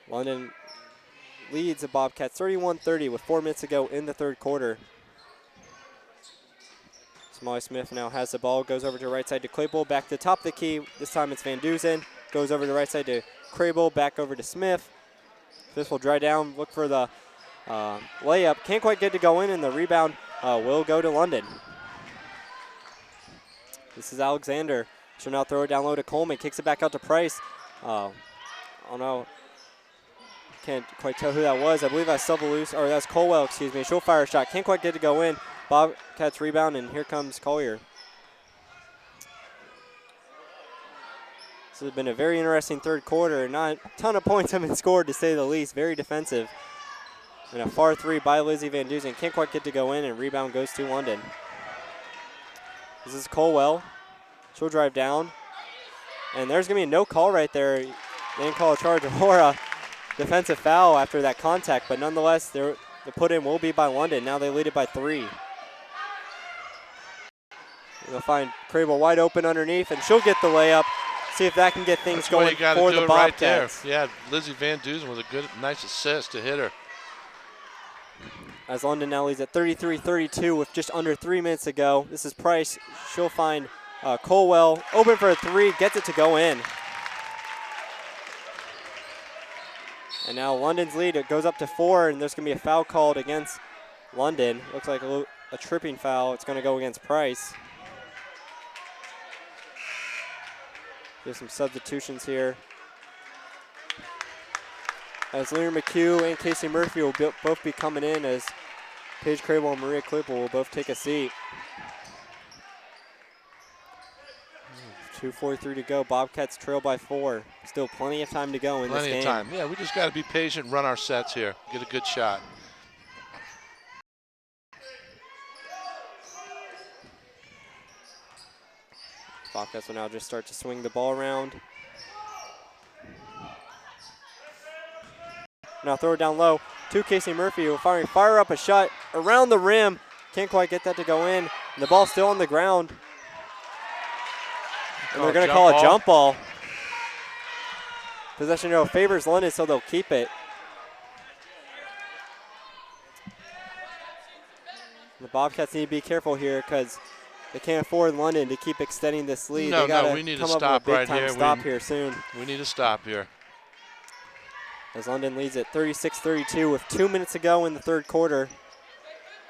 London leads the Bobcats 31-30 with 4 minutes to go in the third quarter. Molly Smith now has the ball. Goes over to the right side to Claypool. Back to the top of the key. This time it's Van Duzen. Goes over to the right side to Crable. Back over to Smith. Smith will drive down. Look for the layup. Can't quite get to go in, and the rebound will go to London. This is Alexander. She'll now throw it down low to Coleman. Kicks it back out to Price. Oh no. Can't quite tell who that was. I believe that's Silvalus, or that's Colwell, excuse me. She'll fire a shot. Can't quite get to go in. Bobcats rebound, and here comes Collier. This has been a very interesting third quarter. Not a ton of points have been scored, to say the least. Very defensive. And a far three by Lizzie Van Duzen. Can't quite get to go in, and rebound goes to London. This is Colwell. She'll drive down. And there's going to be no call right there. They didn't call a charge or a defensive foul after that contact, but nonetheless, the put-in will be by London. Now they lead it by 3. They'll find Crable wide open underneath, and she'll get the layup. See if that can get things going for the Bobcats. Right there. Yeah, Lizzie Van Duzen with a nice assist to hit her. As London now leads at 33-32 with just under 3 minutes to go. This is Price. She'll find Colwell open for a 3, gets it to go in. And now London's lead, it goes up to 4, and there's going to be a foul called against London. Looks like a tripping foul. It's going to go against Price. There's some substitutions here. As Lear McHugh and Casey Murphy will both be coming in, as Paige Crable and Maria Klippel will both take a seat. 2:43 to go. Bobcats trail by 4. Still plenty of time to go in this game. Plenty of time. Yeah, we just got to be patient and run our sets here. Get a good shot. Bobcats will now just start to swing the ball around. Now throw it down low to Casey Murphy, who will fire up a shot around the rim. Can't quite get that to go in. And the ball's still on the ground. And they're going to call a jump ball. Possession arrow favors London, so they'll keep it. The Bobcats need to be careful here because they can't afford London to keep extending this lead. No, we need to stop right here. Stop here soon. We need to stop here. As London leads at 36-32 with 2 minutes to go in the third quarter.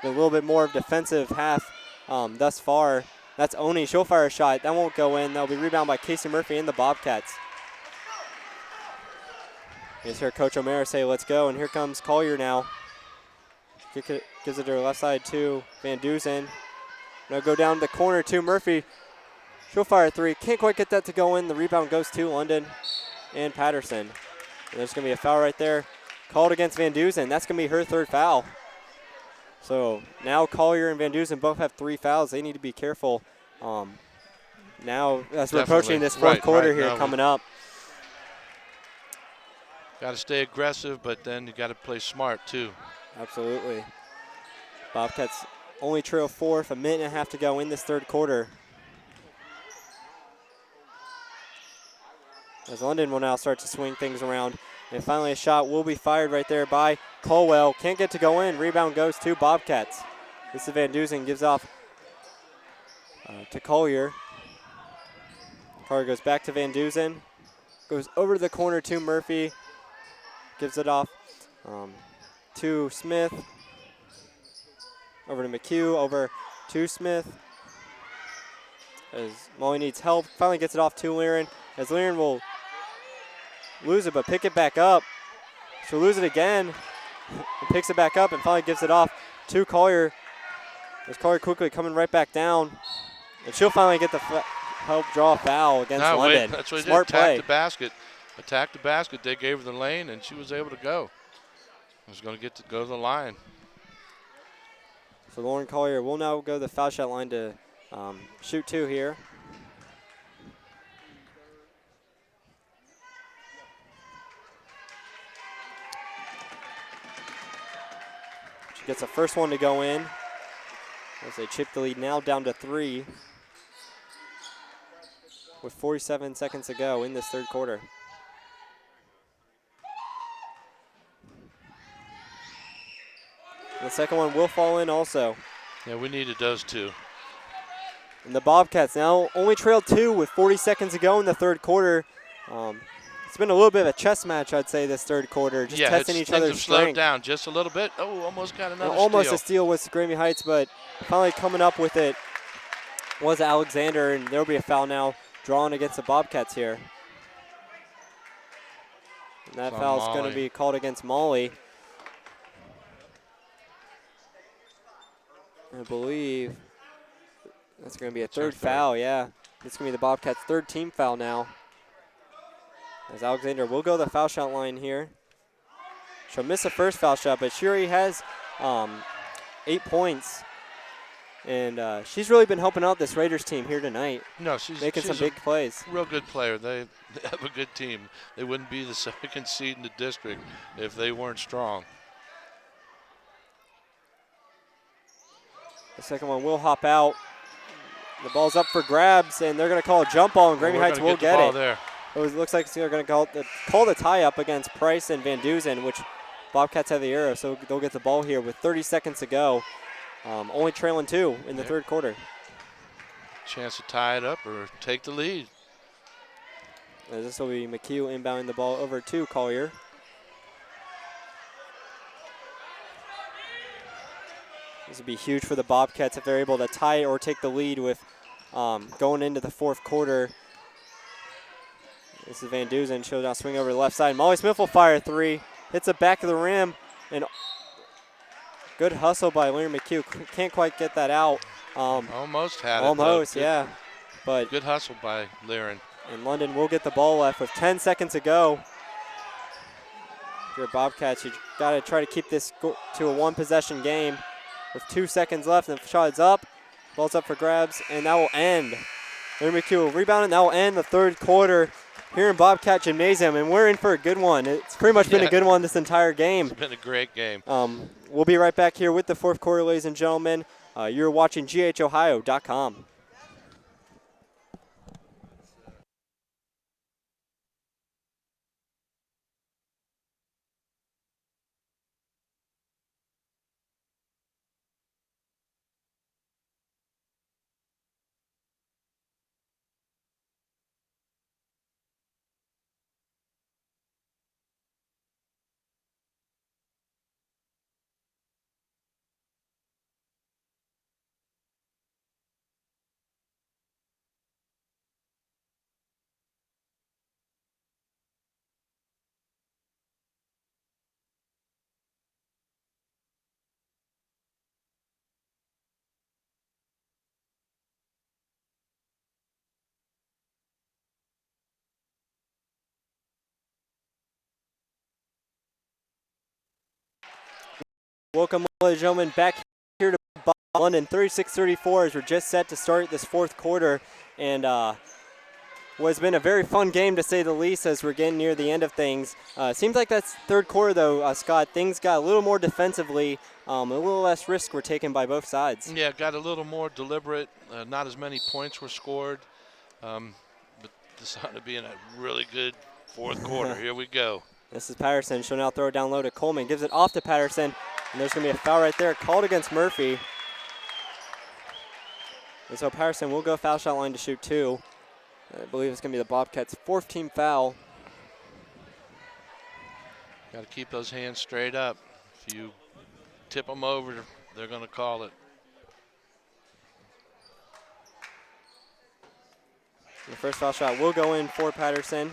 A little bit more of defensive half thus far. That's Oni. She'll fire a shot. That won't go in. That'll be rebounded by Casey Murphy and the Bobcats. You just hear Coach O'Mara say, let's go. And here comes Collier now. Gives it to her left side to Van Duzen. Now go down the corner to Murphy. She'll fire a 3. Can't quite get that to go in. The rebound goes to London and Patterson. And there's going to be a foul right there called against Van Duzen. That's going to be her 3rd foul. So now Collier and Van Duzen both have 3 fouls. They need to be careful. Now, as we're approaching this fourth quarter here coming up. Got to stay aggressive, but then you got to play smart too. Absolutely. Bobcats only trail 4 with a minute and a half to go in this third quarter. As London will now start to swing things around. And finally a shot will be fired right there by Colwell. Can't get to go in. Rebound goes to Bobcats. This is Van Dusen, gives off to Collier. Collier goes back to Van Dusen. Goes over to the corner to Murphy. Gives it off to Smith. Over to McHugh, over to Smith. As Molly needs help, finally gets it off to Liren. As Liren will lose it, but pick it back up. She'll lose it again. And picks it back up and finally gives it off to Collier. As Collier quickly coming right back down. And she'll finally get the help draw a foul against London. That's what Smart they did. play. Attacked the basket. They gave her the lane, and she was able to go. Was going to get to go to the line. So Lauren Collier will now go to the foul shot line to shoot 2 here. She gets the first one to go in as they chip the lead now down to 3 with 47 seconds to go in this third quarter. The second one will fall in also. Yeah, we needed those two. And the Bobcats now only trail 2 with 40 seconds to go in the third quarter. It's been a little bit of a chess match, I'd say, this third quarter. Just testing each other's things have slowed strength. down just a little bit. Oh, almost got another steal. Almost a steal with Grandview Heights, but finally coming up with it was Alexander, and there'll be a foul now drawn against the Bobcats here. And that foul's going to be called against Molly. I believe that's going to be a third foul, yeah. It's going to be the Bobcats' third team foul now. As Alexander will go to the foul shot line here. She'll miss the first foul shot, but she already has 8 points. And she's really been helping out this Raiders team here tonight. No, she's making some big plays. Real good player. They have a good team. They wouldn't be the second seed in the district if they weren't strong. The second one will hop out. The ball's up for grabs, and they're going to call a jump ball, and Grandview Heights will get it. There. It looks like they're going to call the tie-up against Price and Van Dusen, which Bobcats have the arrow, so they'll get the ball here with 30 seconds to go. Only trailing 2 in the third quarter. Chance to tie it up or take the lead. As this will be McHugh inbounding the ball over to Collier. This would be huge for the Bobcats if they're able to tie it or take the lead with going into the fourth quarter. This is Van Dusen. She'll now swing over to the left side. Molly Smith will fire 3. Hits the back of the rim. And good hustle by Larry McHugh. Can't quite get that out. Almost had it. Almost, yeah. But good hustle by Liren. And London will get the ball left with 10 seconds to go. If you're a Bobcats, you got to try to keep this to a one-possession game. With 2 seconds left, and the shot is up. Ball's up for grabs, and that will end. Larry McHugh will rebound, and that will end the third quarter here in Bobcat Gymnasium, and we're in for a good one. It's pretty much been a good one this entire game. It's been a great game. We'll be right back here with the fourth quarter, ladies and gentlemen. You're watching GHOhio.com. Welcome, ladies and gentlemen, back here to London. 36-34 as we're just set to start this fourth quarter. And was been a very fun game to say the least as we're getting near the end of things. Seems like that's third quarter though, Scott. Things got a little more defensively, a little less risk were taken by both sides. Yeah, got a little more deliberate. Not as many points were scored. But this ought to be in a really good fourth quarter. Here we go. This is Patterson. She'll now throw it down low to Coleman. Gives it off to Patterson. And there's going to be a foul right there called against Murphy. And so Patterson will go foul shot line to shoot 2. I believe it's going to be the Bobcats' 4th team foul. Got to keep those hands straight up. If you tip them over, they're going to call it. The first foul shot will go in for Patterson.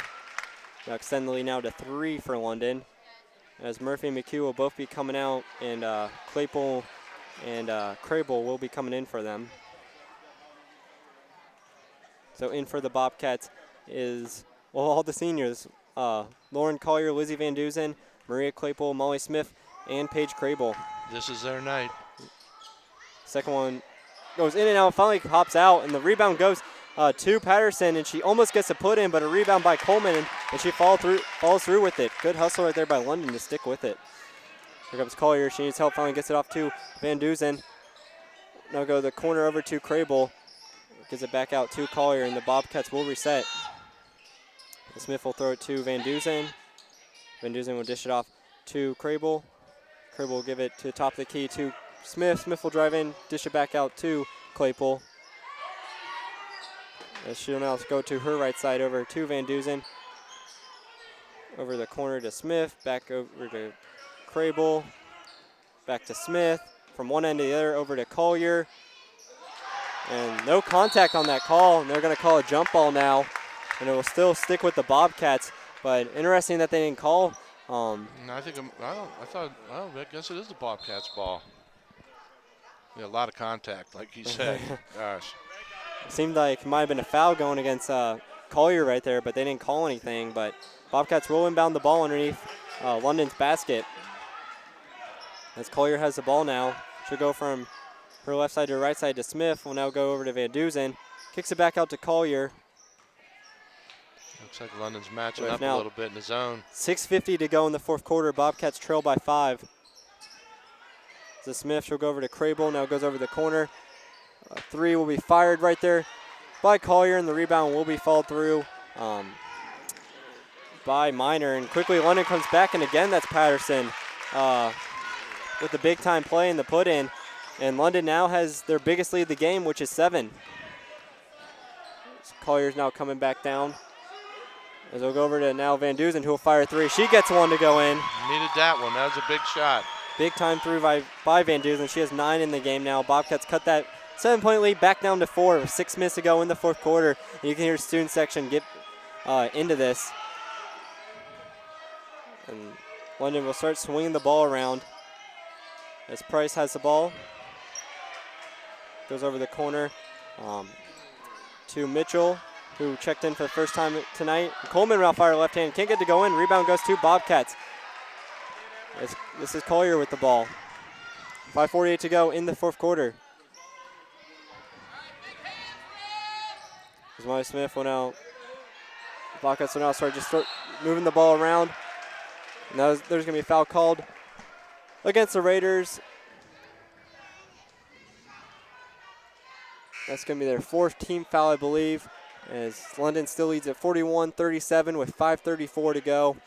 They'll extend the lead now to 3 for London. As Murphy and McHugh will both be coming out, and Claypool and Crable will be coming in for them. So in for the Bobcats is, well, all the seniors. Lauren Collier, Lizzie Van Duzen, Maria Claypool, Molly Smith, and Paige Crable. This is their night. Second one goes in and out, finally hops out, and the rebound goes to Patterson, and she almost gets a put in, but a rebound by Coleman, and she falls through with it. Good hustle right there by London to stick with it. Here comes Collier. She needs help, finally gets it off to Van Duzen. Now go the corner over to Crable. Gives it back out to Collier, and the Bobcats will reset. Smith will throw it to Van Duzen. Van Duzen will dish it off to Crable. Crable will give it to the top of the key to Smith. Smith will drive in, dish it back out to Claypool. As she'll now go to her right side over to Van Duzen. Over the corner to Smith, back over to Crable, back to Smith. From one end to the other over to Collier. And no contact on that call, and they're going to call a jump ball now. And it will still stick with the Bobcats, but interesting that they didn't call. I guess it is the Bobcats' ball. Yeah, a lot of contact, like you said. Gosh. It seemed like it might have been a foul going against Collier right there, but they didn't call anything. But Bobcats will inbound the ball underneath London's basket. As Collier has the ball now, she'll go from her left side to her right side to Smith. Will now go over to Van Duzen. Kicks it back out to Collier. Looks like London's matching up a little bit in the zone. 6:50 to go in the fourth quarter. Bobcats trail by 5. So Smith, she'll go over to Crable. Now goes over the corner. 3 will be fired right there by Collier, and the rebound will be followed through by Minor. And quickly London comes back, and again that's Patterson with the big time play and the put in. And London now has their biggest lead of the game, which is 7. So Collier's now coming back down. As we'll go over to now Van Duzen, who will fire 3. She gets one to go in. Needed that one. That was a big shot. Big time through by Van Duzen. She has 9 in the game now. Bobcats cut that 7-point lead back down to 4 with 6 minutes to go in the fourth quarter. And you can hear student section get into this. And London will start swinging the ball around as Price has the ball. Goes over the corner to Mitchell, who checked in for the first time tonight. Coleman will fire left hand. Can't get to go in. Rebound goes to Bobcats. This is Collier with the ball. 5:48 to go in the fourth quarter. Molly Smith will now, Bobcats will now start moving the ball around. Now there's going to be a foul called against the Raiders. That's going to be their 4th team foul, I believe, as London still leads at 41-37 with 5:34 to go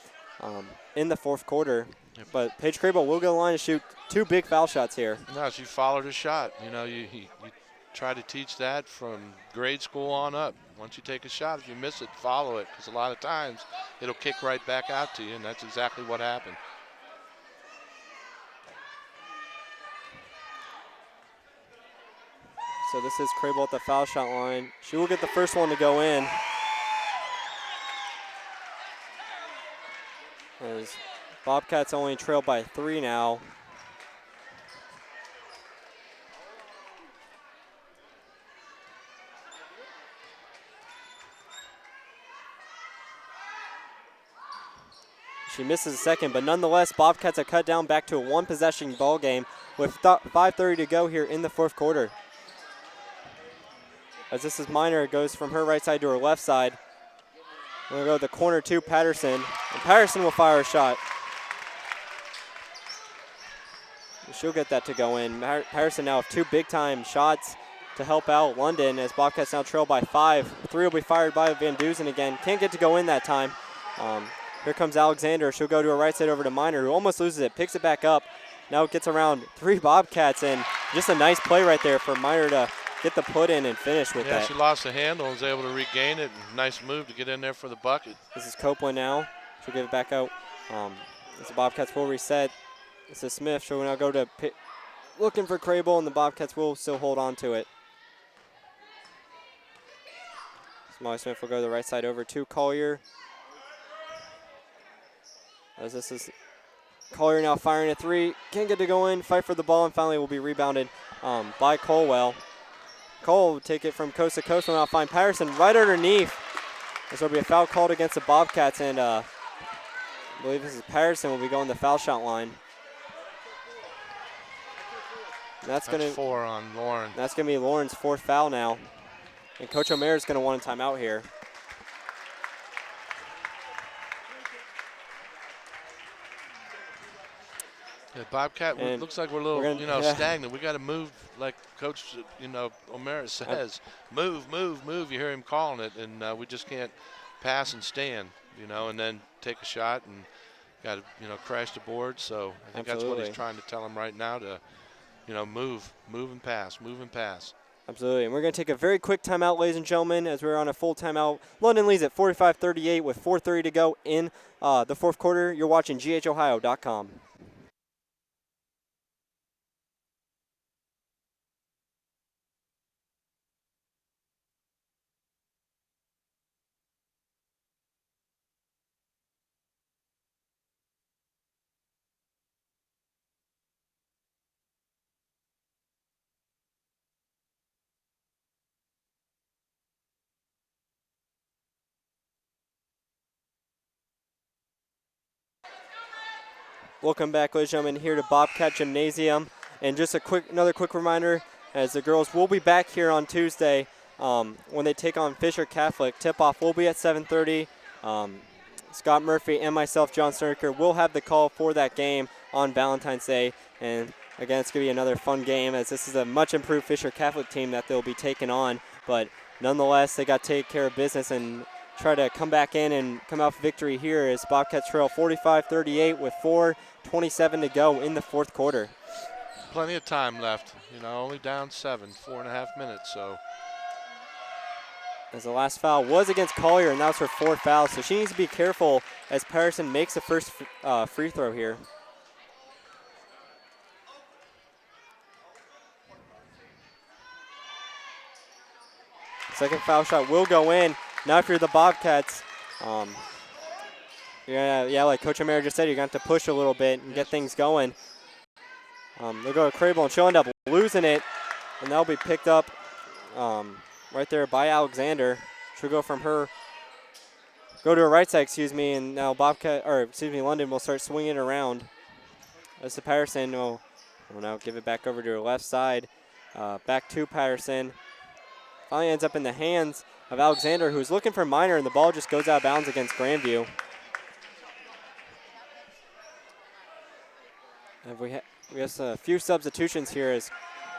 in the fourth quarter. Yep. But Paige Crable will go to the line to shoot 2 big foul shots here. No, she followed her shot. You know, you try to teach that from grade school on up. Once you take a shot, if you miss it, follow it, because a lot of times it'll kick right back out to you, and that's exactly what happened. So this is Crable at the foul shot line. She will get the first one to go in. As Bobcats only trail by 3 now. She misses a second, but nonetheless, Bobcats are cut down back to a 1-possession ball game with 5:30 to go here in the fourth quarter. As this is Minor, it goes from her right side to her left side. We'll go to the corner to Patterson. And Patterson will fire a shot. She'll get that to go in. Patterson now with 2 big-time shots to help out London as Bobcats now trail by 5. 3 will be fired by Van Dusen again. Can't get to go in that time. Here comes Alexander. She'll go to her right side over to Miner, who almost loses it, picks it back up. Now it gets around 3 Bobcats, and just a nice play right there for Miner to get the put in and finish with that. Yeah, she lost the handle and was able to regain it. Nice move to get in there for the bucket. This is Copeland now. She'll give it back out. As the Bobcats will reset. This is Smith. She'll now go to looking for Crable, and the Bobcats will still hold on to it. Molly Smith will go to the right side over to Collier. As this is Collier now firing a 3. Can't get to go in. Fight for the ball, and finally will be rebounded by Colwell. Cole will take it from coast to coast. Will now find Patterson right underneath. This will be a foul called against the Bobcats, and I believe this is Patterson will be going the foul shot line. That's 4 on Lauren. That's going to be Lauren's 4th foul now. And Coach O'Meara is going to want a timeout here. Yeah, Bobcat, looks like we're a little, stagnant. We got to move, like Coach, O'Meara says. Move. You hear him calling it, and we just can't pass and stand, and then take a shot and got to, crash the board. So I think that's what he's trying to tell him right now to, move and pass. Absolutely, and we're going to take a very quick timeout, ladies and gentlemen, as we're on a full timeout. London leads at 45-38 with 4:30 to go in the 4th quarter. You're watching GHOhio.com. Welcome back, ladies and gentlemen, here to Bobcat Gymnasium. And just another quick reminder, as the girls will be back here on Tuesday when they take on Fisher Catholic. Tip-off will be at 7:30. Scott Murphy and myself, John Sturker, will have the call for that game on Valentine's Day. And again, it's going to be another fun game, as this is a much improved Fisher Catholic team that they'll be taking on. But nonetheless, they got to take care of business and try to come back in and come out with victory here as Bobcats trail 45-38 with 4:27 to go in the 4th quarter. Plenty of time left, only down 7, 4.5 minutes. So as the last foul was against Collier, and that was her 4th foul, so she needs to be careful as Patterson makes the first free throw here. Second foul shot will go in. Now if you're the Bobcats, like Coach O'Meara just said, you're going to have to push a little bit and get things going. They'll go to Crable, and she'll end up losing it, and that'll be picked up right there by Alexander. She'll go from her, go to her right side, and now London will start swinging it around. As to Patterson will now give it back over to her left side. Back to Patterson. Finally ends up in the hands of Alexander, who's looking for Miner, and the ball just goes out of bounds against Grandview. And we have a few substitutions here as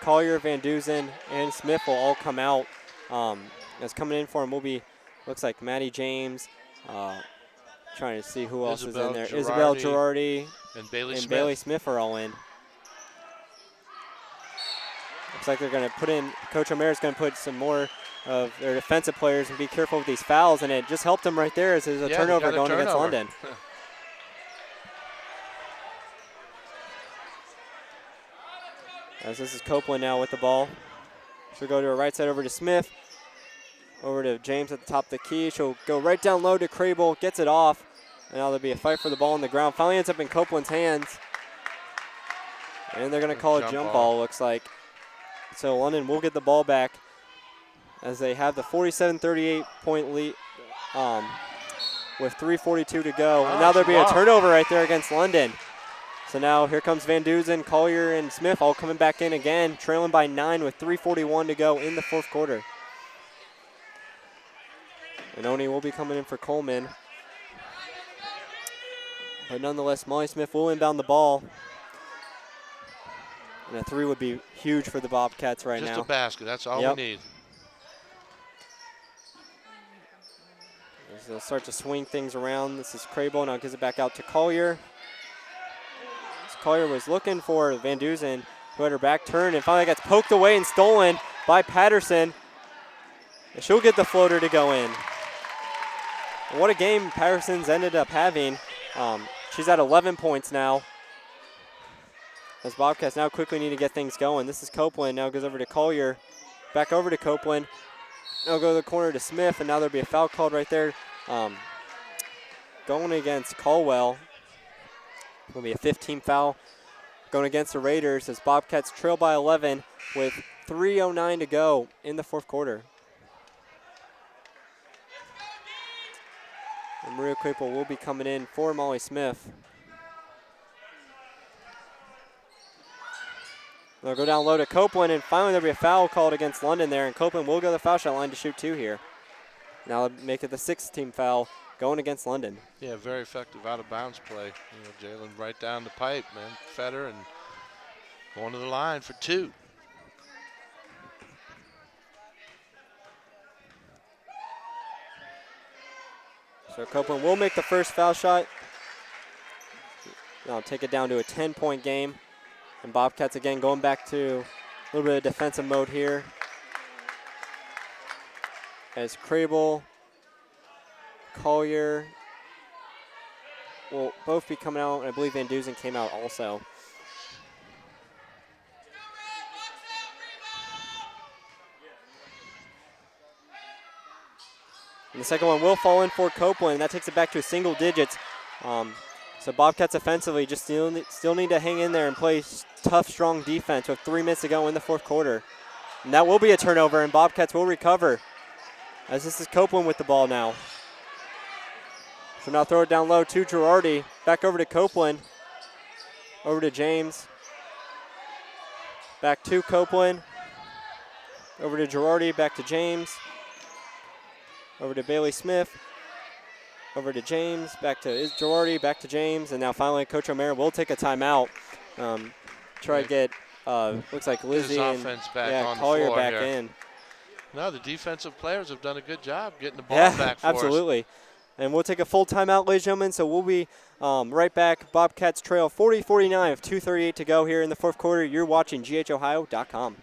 Collier, Van Dusen, and Smith will all come out. As coming in for him will be, looks like Maddie James, trying to see who else is in there. Isabel Girardi and Bailey Smith are all in. Looks like they're going to put in, Coach O'Meara is going to put some more of their defensive players and be careful with these fouls, and it just helped them right there as there's a turnover going against London. As this is Copeland now with the ball. She'll go to her right side over to Smith. Over to James at the top of the key. She'll go right down low to Crable, gets it off. And now there'll be a fight for the ball on the ground. Finally ends up in Copeland's hands. And they're going to call a jump ball, looks like. So London will get the ball back as they have the 47-38 point lead with 3:42 to go. And now there'll be a turnover right there against London. So now here comes Van Dusen, Collier, and Smith all coming back in again, trailing by 9 with 3:41 to go in the 4th quarter. Benoni will be coming in for Coleman. But nonetheless, Molly Smith will inbound the ball. And a 3 would be huge for the Bobcats right now. Just a basket, that's all Yep. we need. They'll start to swing things around. This is Crable, now gives it back out to Collier. Collier was looking for Van Dusen, who had her back turned and finally gets poked away and stolen by Patterson. And she'll get the floater to go in. And what a game Patterson's ended up having. She's at 11 points now. As Bobcats now quickly need to get things going. This is Copeland, now goes over to Collier. Back over to Copeland. Now go to the corner to Smith, and now there'll be a foul called right there. Going against Caldwell. Will be a 15 foul going against the Raiders as Bobcats trail by 11 with 3:09 to go in the fourth quarter. And Maria Crable will be coming in for Molly Smith. They'll go down low to Copeland, and finally there'll be a foul called against London there, and Copeland will go to the foul shot line to shoot 2 here. Now make it the 6th team foul going against London. Yeah, very effective out of bounds play. You know, Jalen right down the pipe, man. Fed her and going to the line for 2. So Copeland will make the first foul shot. Now take it down to a 10-point game. And Bobcats again going back to a little bit of defensive mode here. As Crable, Collier will both be coming out, and I believe Van Dusen came out also. And the second one will fall in for Copeland. That takes it back to single digits. So Bobcats offensively just still need to hang in there and play tough, strong defense with 3 minutes to go in the fourth quarter. And that will be a turnover, and Bobcats will recover. As this is Copeland with the ball now. So now throw it down low to Girardi. Back over to Copeland. Over to James. Back to Copeland. Over to Girardi, back to James. Over to Bailey Smith. Over to James, back to Girardi, back to James, and now finally Coach O'Mara will take a timeout. Try to get, looks like Lizzie and back on Collier the floor back here. in. No, the defensive players have done a good job getting the ball back for absolutely. And we'll take a full timeout, ladies and gentlemen, so we'll be right back. Bobcats trail 40-49 with 2:38 to go here in the fourth quarter. You're watching GHOhio.com.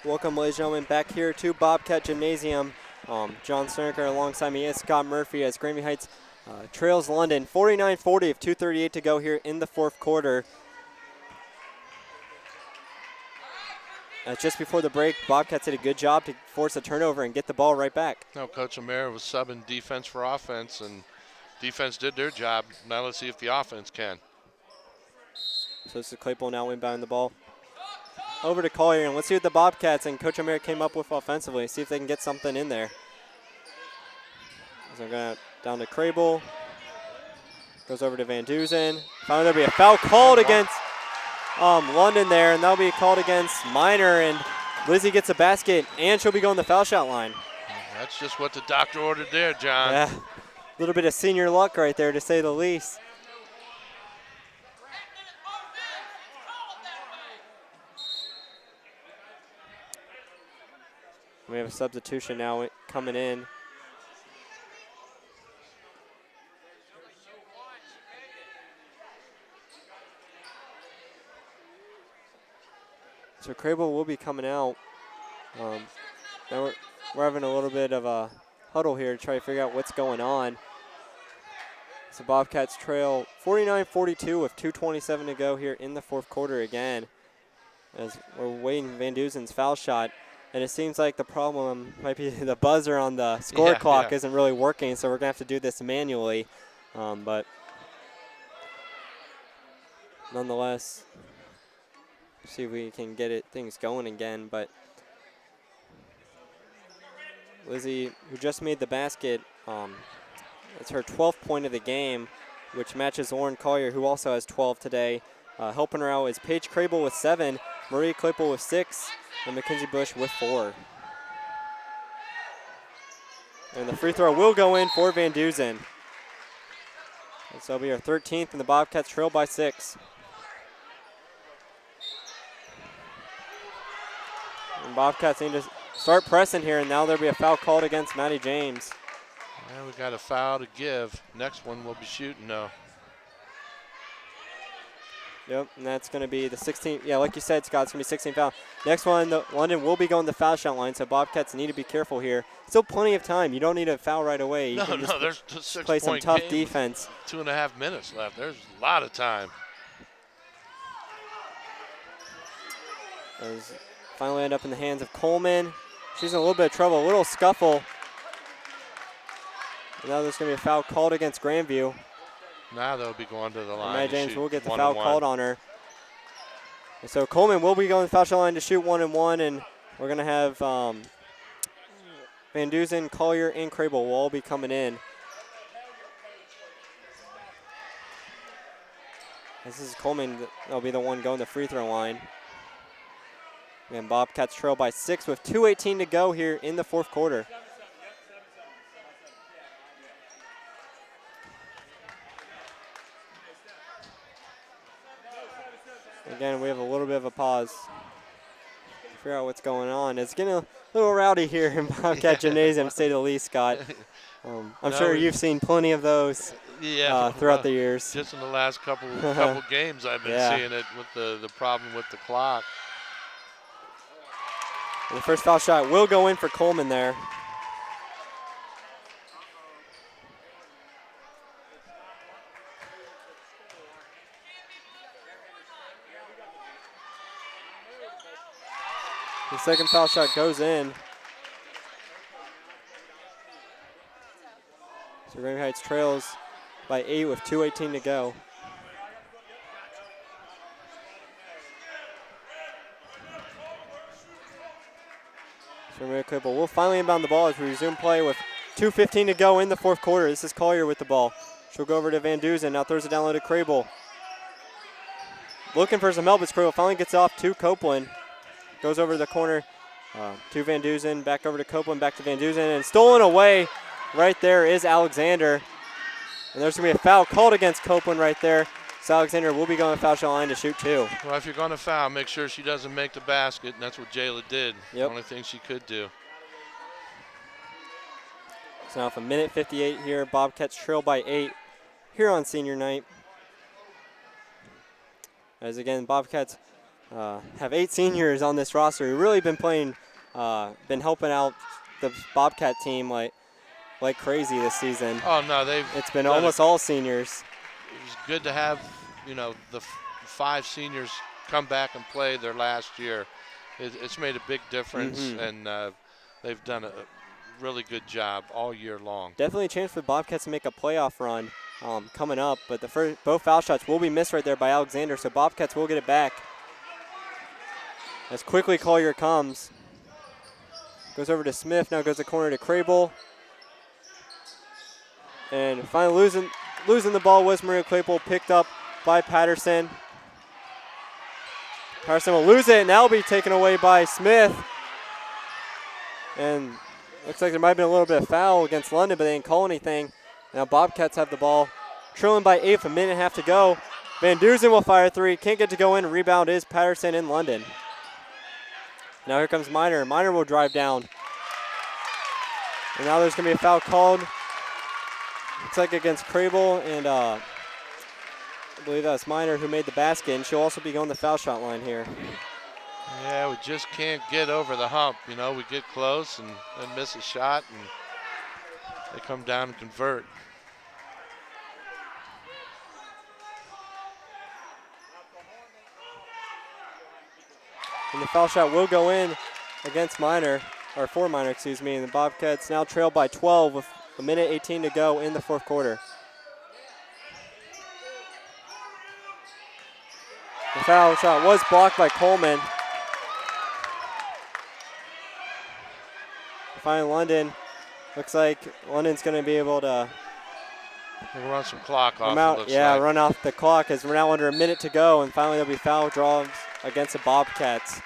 Welcome, ladies and gentlemen, back here to Bobcat Gymnasium. John Cerniker alongside me is Scott Murphy as Grandview Heights trails London 49-40 with 2:38 to go here in the fourth quarter. Just before the break, Bobcats did a good job to force a turnover and get the ball right back. No, Coach O'Mara was subbing defense for offense, and defense did their job. Now let's see if the offense can. So this is Claypool now inbounding the ball. Over to Collier, and let's see what the Bobcats and Coach O'Mara came up with offensively. See if they can get something in there. So going down to Crable. Goes over to Van Dusen. Finally, there'll be a foul called against London there, and that'll be called against Minor. And Lizzie gets a basket, and she'll be going to the foul shot line. That's just what the doctor ordered there, John. Yeah, a little bit of senior luck right there, to say the least. We have a substitution now coming in. So Crable will be coming out. Now we're having a little bit of a huddle here to try to figure out what's going on. So Bobcats trail 49-42 with 2:27 to go here in the fourth quarter again. As we're waiting Van Duzen's foul shot. And it seems like the problem might be the buzzer on the score clock isn't really working, so we're going to have to do this manually. But nonetheless, see if we can get things going again. But Lizzie, who just made the basket, it's her 12th point of the game, which matches Lauren Collier, who also has 12 today. Helping her out is Paige Crable with 7, Maria Claypool with 6, and Mackenzie Bush with 4. And the free throw will go in for Van Duzen. This will be our 13th, and the Bobcats trail by 6. And Bobcats need to start pressing here, and now there'll be a foul called against Maddie James. And we got a foul to give. Next one we'll be shooting though. Yep, and that's going to be the 16th. Yeah, like you said, Scott, it's going to be 16 foul. Next one, London will be going the foul shot line, so Bobcats need to be careful here. Still plenty of time. You don't need a foul right away. You can just there's a 6 play some point tough game defense. 2.5 minutes left. There's a lot of time. As finally end up in the hands of Coleman. She's in a little bit of trouble, a little scuffle. And now there's going to be a foul called against Grandview. Now they'll be going to the line. Maddie James will get the one foul and one. called on her. And so Coleman will be going to the foul shot line to shoot 1-1, and we're going to have Van Duzen, Collier, and Crable will all be coming in. This is Coleman that'll be the one going to the free throw line. And Bobcats trail by 6 with 2:18 to go here in the fourth quarter. Again, we have a little bit of a pause. Figure out what's going on. It's getting a little rowdy here in Bobcat Gymnasium, to say the least, Scott. I'm sure you've seen plenty of those throughout the years. Just in the last couple games, I've been seeing it with the problem with the clock. And the first foul shot will go in for Coleman there. The second foul shot goes in. So Grandview Heights trails by 8 with 2:18 to go. So Maria Claypool will finally inbound the ball as we resume play with 2:15 to go in the fourth quarter. This is Collier with the ball. She'll go over to Van Duzen, now throws it down low to Crable. Looking for some help as Crable finally gets off to Copeland. Goes over to the corner to Van Duzen, back over to Copeland, back to Van Duzen, and stolen away right there is Alexander. And there's going to be a foul called against Copeland right there. So Alexander will be going to foul shot line to shoot 2. Well, if you're going to foul, make sure she doesn't make the basket, and that's what Jayla did. Yep. The only thing she could do. So now with a minute 58 here, Bobcats trail by 8 here on senior night. As again, Bobcats have 8 seniors on this roster who really been playing, been helping out the Bobcat team like crazy this season. Oh no, it's been almost all seniors. It was good to have, the 5 seniors come back and play their last year. It's made a big difference, and they've done a really good job all year long. Definitely a chance for the Bobcats to make a playoff run coming up, but both foul shots will be missed right there by Alexander, so Bobcats will get it back. As quickly Collier comes. Goes over to Smith, now goes to corner to Crable. And finally losing the ball was Maria Claypool, picked up by Patterson. Patterson will lose it, and that will be taken away by Smith. And looks like there might have been a little bit of foul against London, but they didn't call anything. Now Bobcats have the ball. Trailing by 8 with a minute and a half to go. Van Duzen will fire 3. Can't get to go in. Rebound is Patterson in London. Now here comes Miner. Miner will drive down. And now there's going to be a foul called. Looks like against Crable, and I believe that's Miner who made the basket, and she'll also be going the foul shot line here. Yeah, we just can't get over the hump. We get close and miss a shot, and they come down and convert. And the foul shot will go in against Minor, or for Minor, excuse me. And the Bobcats now trail by 12 with 1:18 to go in the fourth quarter. The foul shot was blocked by Coleman. Finally, London. Looks like London's going to be able to We'll run some clock off, it looks like. run off the clock as we're now under a minute to go, and finally there'll be foul draws against the Bobcats.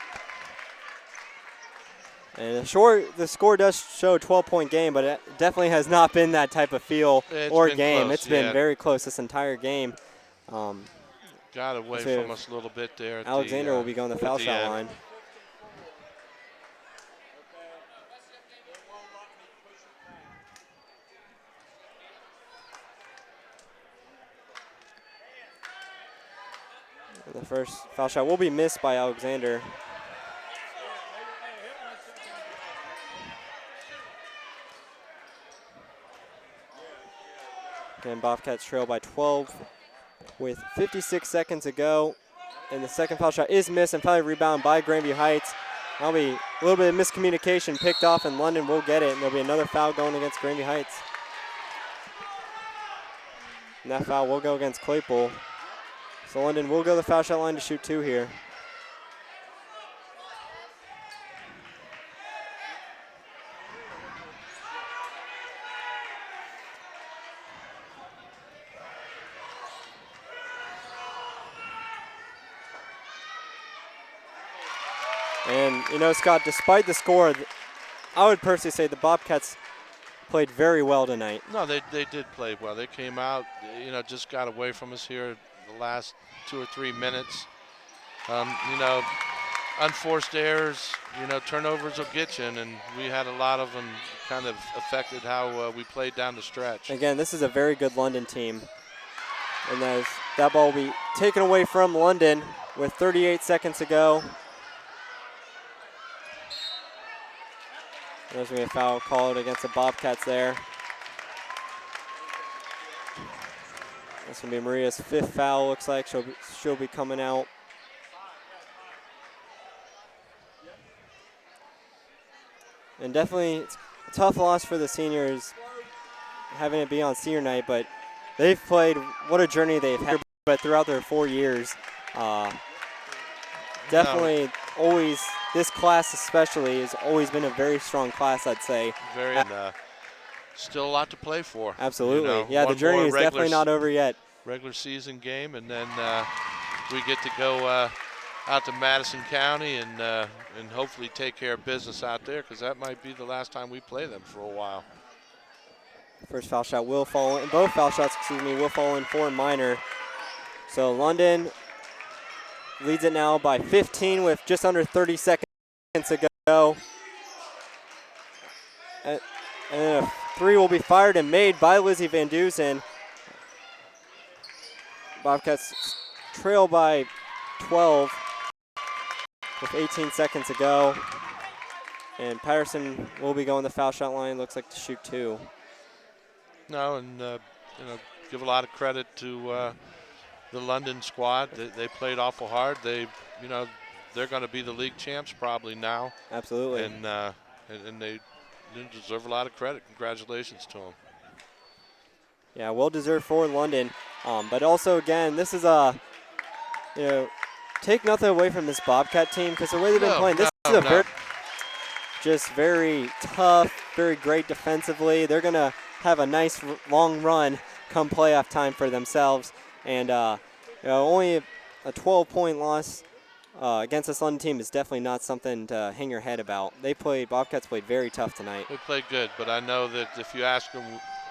And the score does show a 12-point game, but it definitely has not been that type of feel or game. Close, it's been very close this entire game. Got away from us a little bit there. Alexander will be going to the foul shot line. The first foul shot will be missed by Alexander. Again, Bobcats trail by 12 with 56 seconds to go. And the second foul shot is missed and finally rebounded by Grandview Heights. That'll be a little bit of miscommunication picked off, and London will get it. And there'll be another foul going against Grandview Heights. And that foul will go against Claypool. So London will go to the foul shot line to shoot 2 here. And, you know, Scott, despite the score, I would personally say the Bobcats played very well tonight. No, they did play well. They came out, you know, just got away from us here the last 2 or 3 minutes. You know, unforced errors, you know, turnovers will get you, and we had a lot of them kind of affected how we played down the stretch. Again, this is a very good London team. And that ball will be taken away from London with 38 seconds to go. There's going to be a foul called against the Bobcats there. That's going to be Maria's 5th foul, looks like. She'll be coming out. And definitely it's a tough loss for the seniors having it be on senior night, but they've played, what a journey they've had. But throughout their 4 years, definitely always, this class especially has always been a very strong class, I'd say. Very, still a lot to play for. Absolutely. You know, yeah, the journey is definitely not over yet. Regular season game, and then we get to go out to Madison County and hopefully take care of business out there, because that might be the last time we play them for a while. First foul shot will fall in. Both foul shots, will fall in for Minor. So London leads it now by 15 with just under 30 seconds to go. And a 3 will be fired and made by Lizzie Van Dusen. Bobcats trail by 12 with 18 seconds to go. And Patterson will be going the foul shot line, looks like to shoot 2. No, and you know, give a lot of credit to the London squad. They played awful hard. You know, they're going to be the league champs probably now. Absolutely. And they deserve a lot of credit. Congratulations to them. Yeah, well deserved for London. But also, again, this is you know, take nothing away from this Bobcat team, because the way they've been playing, this is a very tough, very great defensively. They're going to have a nice long run come playoff time for themselves. And you know, only a 12-point loss against this London team is definitely not something to hang your head about. Bobcats played very tough tonight. They played good, but I know that if you ask them,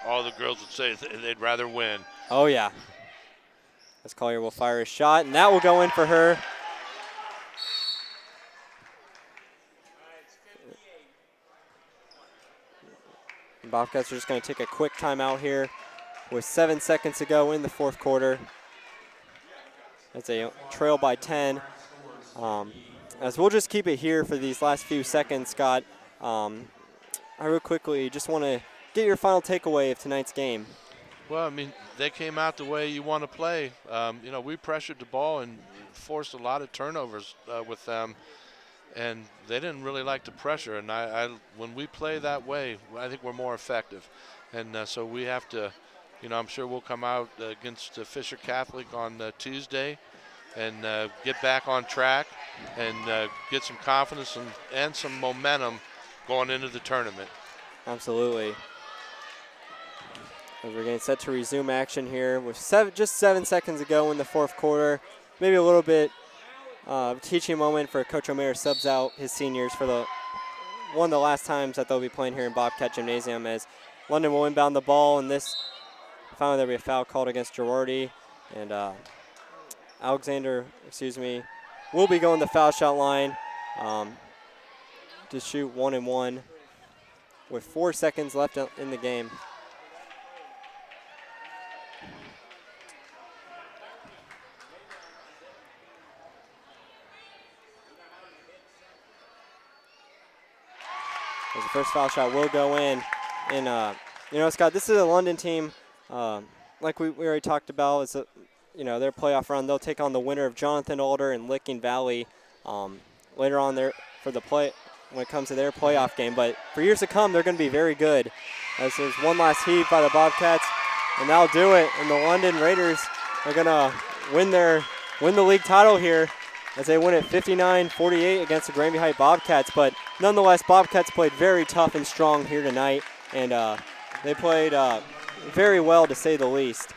all the girls would say they'd rather win. Oh, yeah. As Collier will fire a shot, and that will go in for her. Bobcats are just going to take a quick timeout here with 7 seconds to go in the fourth quarter. That's a trail by 10. As we'll just keep it here for these last few seconds, Scott. I real quickly just want to get your final takeaway of tonight's game. Well, I mean, they came out the way you want to play. You know, we pressured the ball and forced a lot of turnovers with them. and they didn't really like the pressure. And when we play that way, I think we're more effective. And so we have to, I'm sure we'll come out against Fisher Catholic on Tuesday and get back on track and get some confidence and some momentum going into the tournament. Absolutely. As we're getting set to resume action here with just 7 seconds to go in the fourth quarter. Maybe a little bit teaching moment for Coach O'Meara subs out his seniors for one of the last times that they'll be playing here in Bobcat Gymnasium, as London will inbound the ball, and finally there'll be a foul called against Girardi, and Alexander, will be going the foul shot line to shoot 1-1 with 4 seconds left in the game. As the first foul shot will go in. And, Scott, this is a London team, like we already talked about, it's their playoff run. They'll take on the winner of Jonathan Alder and Licking Valley later on there when it comes to their playoff game. But for years to come, they're going to be very good. As there's one last heave by the Bobcats, and that'll do it. And the London Raiders are going to win the league title here, as they win it 59-48 against the Grandview Heights Bobcats. But nonetheless, Bobcats played very tough and strong here tonight, and they played very well, to say the least.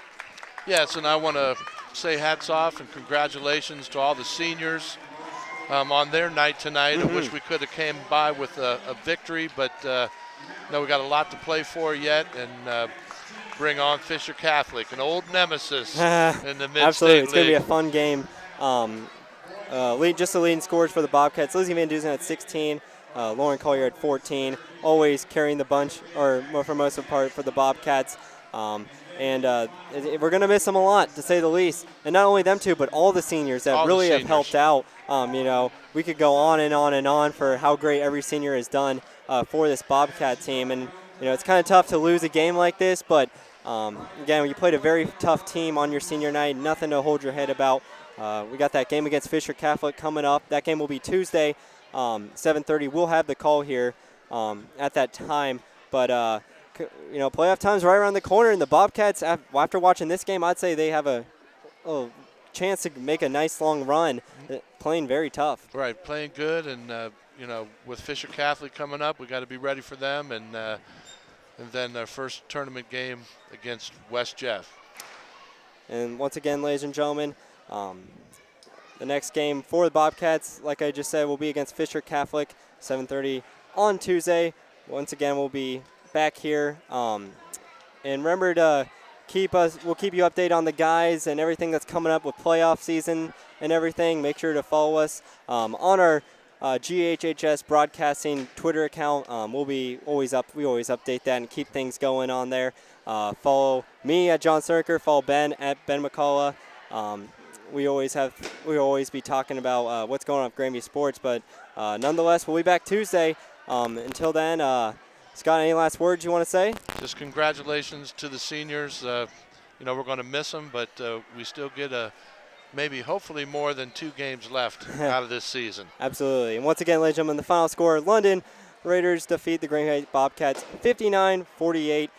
Yes, and I want to say hats off and congratulations to all the seniors on their night tonight. I wish we could have came by with a victory, but we got a lot to play for yet, and bring on Fisher Catholic, an old nemesis in the Mid-State Absolutely, it's going to be League. a fun game. Just the leading scores for the Bobcats. Lizzie Van Dusen at 16, Lauren Collier at 14, always carrying the bunch, or for most of the part, for the Bobcats. We're going to miss them a lot, to say the least. And not only them two, but all the seniors that really have helped out. We could go on and on and on for how great every senior has done for this Bobcat team. And, it's kind of tough to lose a game like this, but, again, you played a very tough team on your senior night, nothing to hold your head about. We got that game against Fisher Catholic coming up. That game will be Tuesday, 7:30. We'll have the call here at that time. But, playoff time's right around the corner, and the Bobcats, after watching this game, I'd say they have a chance to make a nice long run, playing very tough. Right, playing good, and, with Fisher Catholic coming up, we got to be ready for them, and then their first tournament game against West Jeff. And once again, ladies and gentlemen, the next game for the Bobcats, like I just said, will be against Fisher Catholic, 7:30 on Tuesday. Once again, we'll be back here. And remember to we'll keep you updated on the guys and everything that's coming up with playoff season and everything. Make sure to follow us on our GHHS broadcasting Twitter account. We always update that and keep things going on there. Follow me at John Serker, follow Ben at Ben McCullough. We always be talking about what's going on with Grandview Sports, but nonetheless, we'll be back Tuesday. Until then, Scott, any last words you want to say? Just congratulations to the seniors. We're going to miss them, but we still get hopefully more than 2 games left out of this season. Absolutely. And once again, ladies and gentlemen, the final score: London Raiders defeat the Grandview Heights Bobcats 59-48.